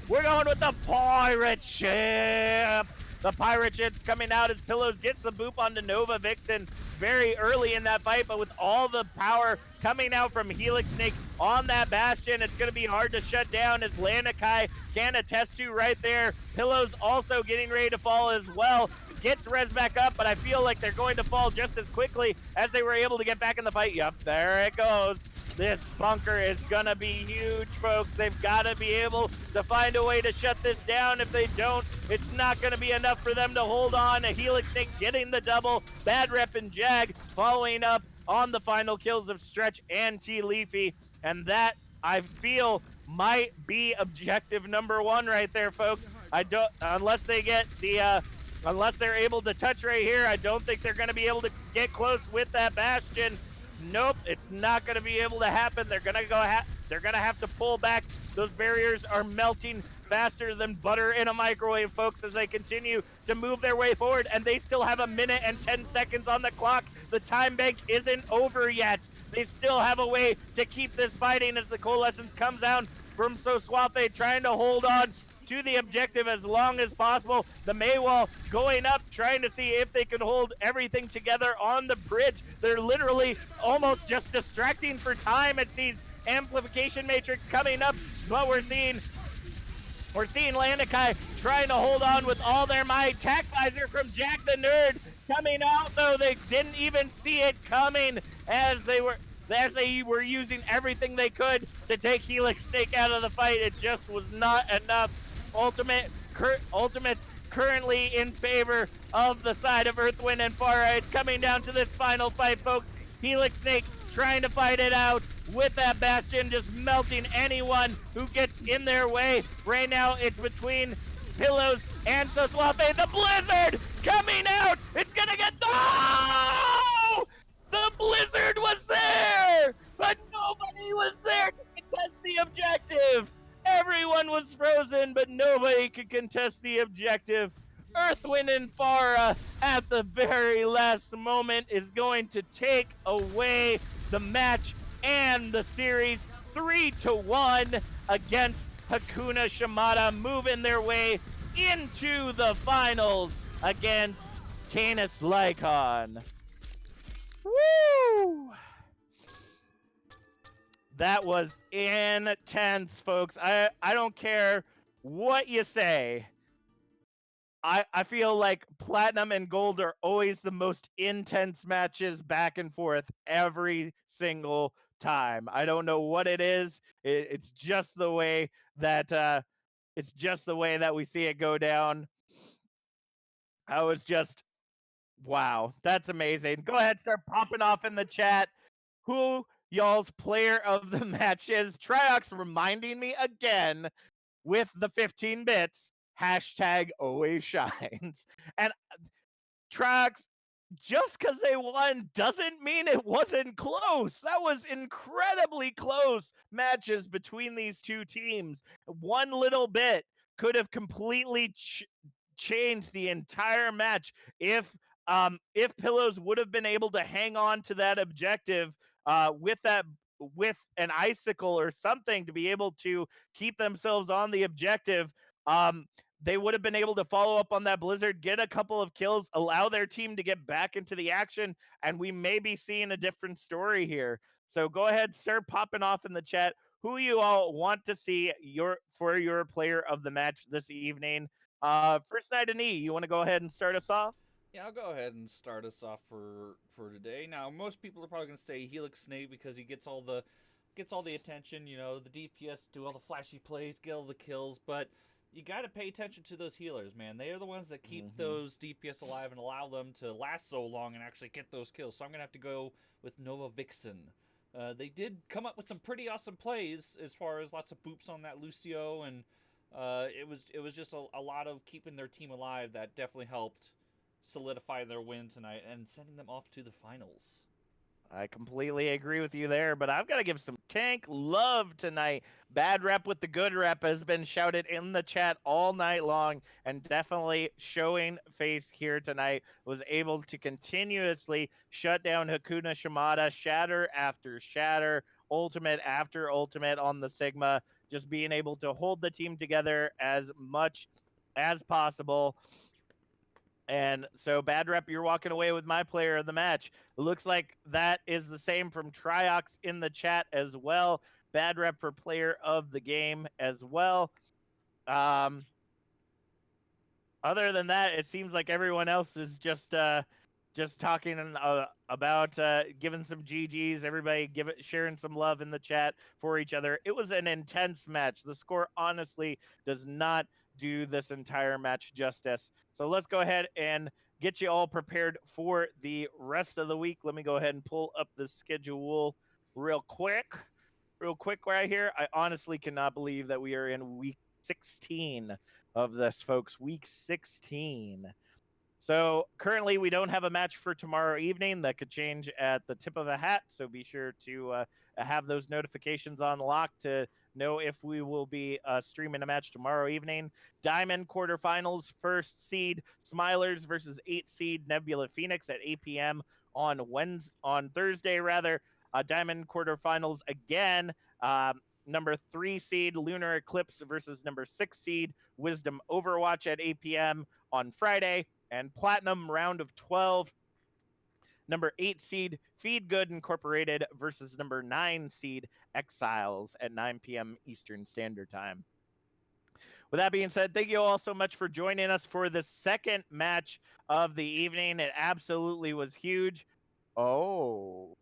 the pirate ship. The pirate ship's coming out as Pillows gets the boop onto Nova Vixen very early in that fight, but with all the power coming out from Helix Snake on that Bastion, it's going to be hard to shut down, as Lanakai can attest to right there. Pillows also getting ready to fall as well. Gets res back up, but I feel like they're going to fall just as quickly as they were able to get back in the fight. Yep, there it goes. This bunker is going to be huge, folks. They've got to be able to find a way to shut this down. If they don't, it's not going to be enough for them to hold on. A Helix Snake getting the double. Bad Rep and Jag following up on the final kills of Stretch and T Leafy. And that, I feel, might be objective number one right there, folks. Unless they're able to touch right here, I don't think they're going to be able to get close with that Bastion. Nope, it's not going to be able to happen. They're going to have to pull back. Those barriers are melting faster than butter in a microwave, folks, as they continue to move their way forward, and they still have 1 minute and 10 seconds on the clock. The time bank isn't over yet. They still have a way to keep this fighting as the Coalescence comes down from Soswafe, trying to hold on to the objective as long as possible. The Maywall going up, trying to see if they can hold everything together on the bridge. They're literally almost just distracting for time. It sees Amplification Matrix coming up, but we're seeing Lanakai trying to hold on with all their might. Tac Visor from Jack the Nerd coming out, though they didn't even see it coming as they were using everything they could to take Helix Snake out of the fight. It just was not enough. Ultimates currently in favor of the side of Earthwind and Pharah. It's coming down to this final fight, folks. Helix Snake trying to fight it out with that Bastion, just melting anyone who gets in their way. Right now, it's between Pillows and Soswafe. The Blizzard coming out! It's gonna get... No! The Blizzard was there! But nobody was there to contest the objective! Everyone was frozen, but nobody could contest the objective. Earthwind and Pharah, at the very last moment, is going to take away the match and the series 3-1 against Hakuna Shimada, moving their way into the finals against Canis Lycon. Woo! That was intense, folks. I don't care what you say. I feel like Platinum and Gold are always the most intense matches back and forth every single time. I don't know what it is. It's just the way that we see it go down. I was just wow, that's amazing. Go ahead, start popping off in the chat. Who y'all's player of the match is? Triox reminding me again with the 15 bits. Hashtag always shines. And Triox, just because they won doesn't mean it wasn't close. That was incredibly close matches between these two teams. One little bit could have completely changed the entire match if Pillows would have been able to hang on to that objective with an icicle or something to be able to keep themselves on the objective. They would have been able to follow up on that blizzard, get a couple of kills, allow their team to get back into the action, and we may be seeing a different story here. So go ahead, start popping off in the chat who you all want to see for your player of the match this evening. First Night of Knee, you want to go ahead and start us off? Yeah, I'll go ahead and start us off for today. Now, most people are probably gonna say Helix Snake because he gets all the attention. You know, the DPS do all the flashy plays, get all the kills, but you got to pay attention to those healers, man. They are the ones that keep those DPS alive and allow them to last so long and actually get those kills. So I'm gonna have to go with Nova Vixen. They did come up with some pretty awesome plays as far as lots of boops on that Lucio, and it was just a lot of keeping their team alive that definitely helped solidify their win tonight and sending them off to the finals. I completely agree with you there, but I've got to give some tank love tonight. Bad rep with the good rep has been shouted in the chat all night long, and definitely showing face here tonight. Was able to continuously shut down Hakuna Shimada, shatter after shatter, ultimate after ultimate on the Sigma, just being able to hold the team together as much as possible. And so, Bad Rep, you're walking away with my player of the match. It looks like that is the same from Triox in the chat as well. Bad Rep for player of the game as well. Other than that, it seems like everyone else is just talking about giving some GGs. Everybody sharing some love in the chat for each other. It was an intense match. The score honestly does not do this entire match justice. So let's go ahead and get you all prepared for the rest of the week. Let me go ahead and pull up the schedule real quick right here. I honestly cannot believe that we are in week 16 of this, folks. Week 16. So currently we don't have a match for tomorrow evening. That could change at the tip of a hat. So be sure to have those notifications on lock to know if we will be streaming a match tomorrow evening. Diamond quarterfinals, first seed Smilers versus 8th seed Nebula Phoenix at 8 p.m. on Thursday rather. Diamond quarterfinals again. Number 3 seed Lunar Eclipse versus number 6 seed Wisdom Overwatch at 8 p.m. on Friday. And Platinum round of 12, number 8 seed Feed Good Incorporated versus number 9 seed Exiles at 9 p.m. Eastern Standard Time. With that being said, thank you all so much for joining us for the second match of the evening. It absolutely was huge. Oh,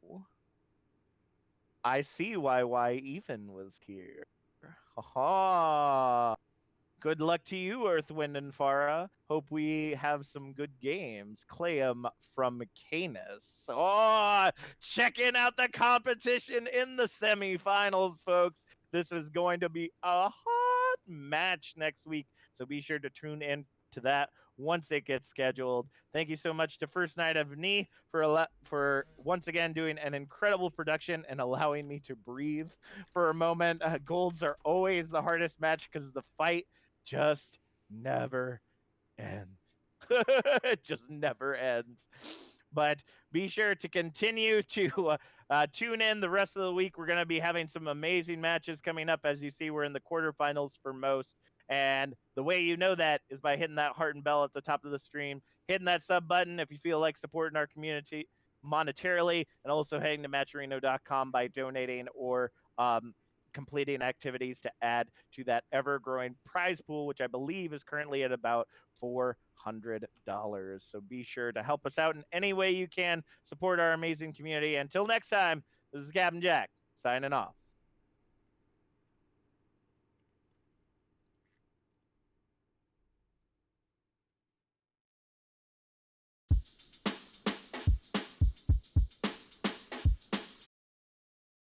I see why Even was here. Ha. Good luck to you, Earth, Wind, and Pharah. Hope we have some good games. Clayum from Canis. Oh, checking out the competition in the semifinals, folks. This is going to be a hot match next week, so be sure to tune in to that once it gets scheduled. Thank you so much to First Night of Knee for once again doing an incredible production and allowing me to breathe for a moment. Golds are always the hardest match because the fight just never ends. It just never ends. But be sure to continue to tune in the rest of the week. We're going to be having some amazing matches coming up. As you see, we're in the quarterfinals for most. And the way you know that is by hitting that heart and bell at the top of the stream, hitting that sub button if you feel like supporting our community monetarily, and also heading to matcherino.com by donating or completing activities to add to that ever-growing prize pool, which I believe is currently at about $400. So be sure to help us out in any way you can, support our amazing community. Until next time, this is Captain Jack signing off.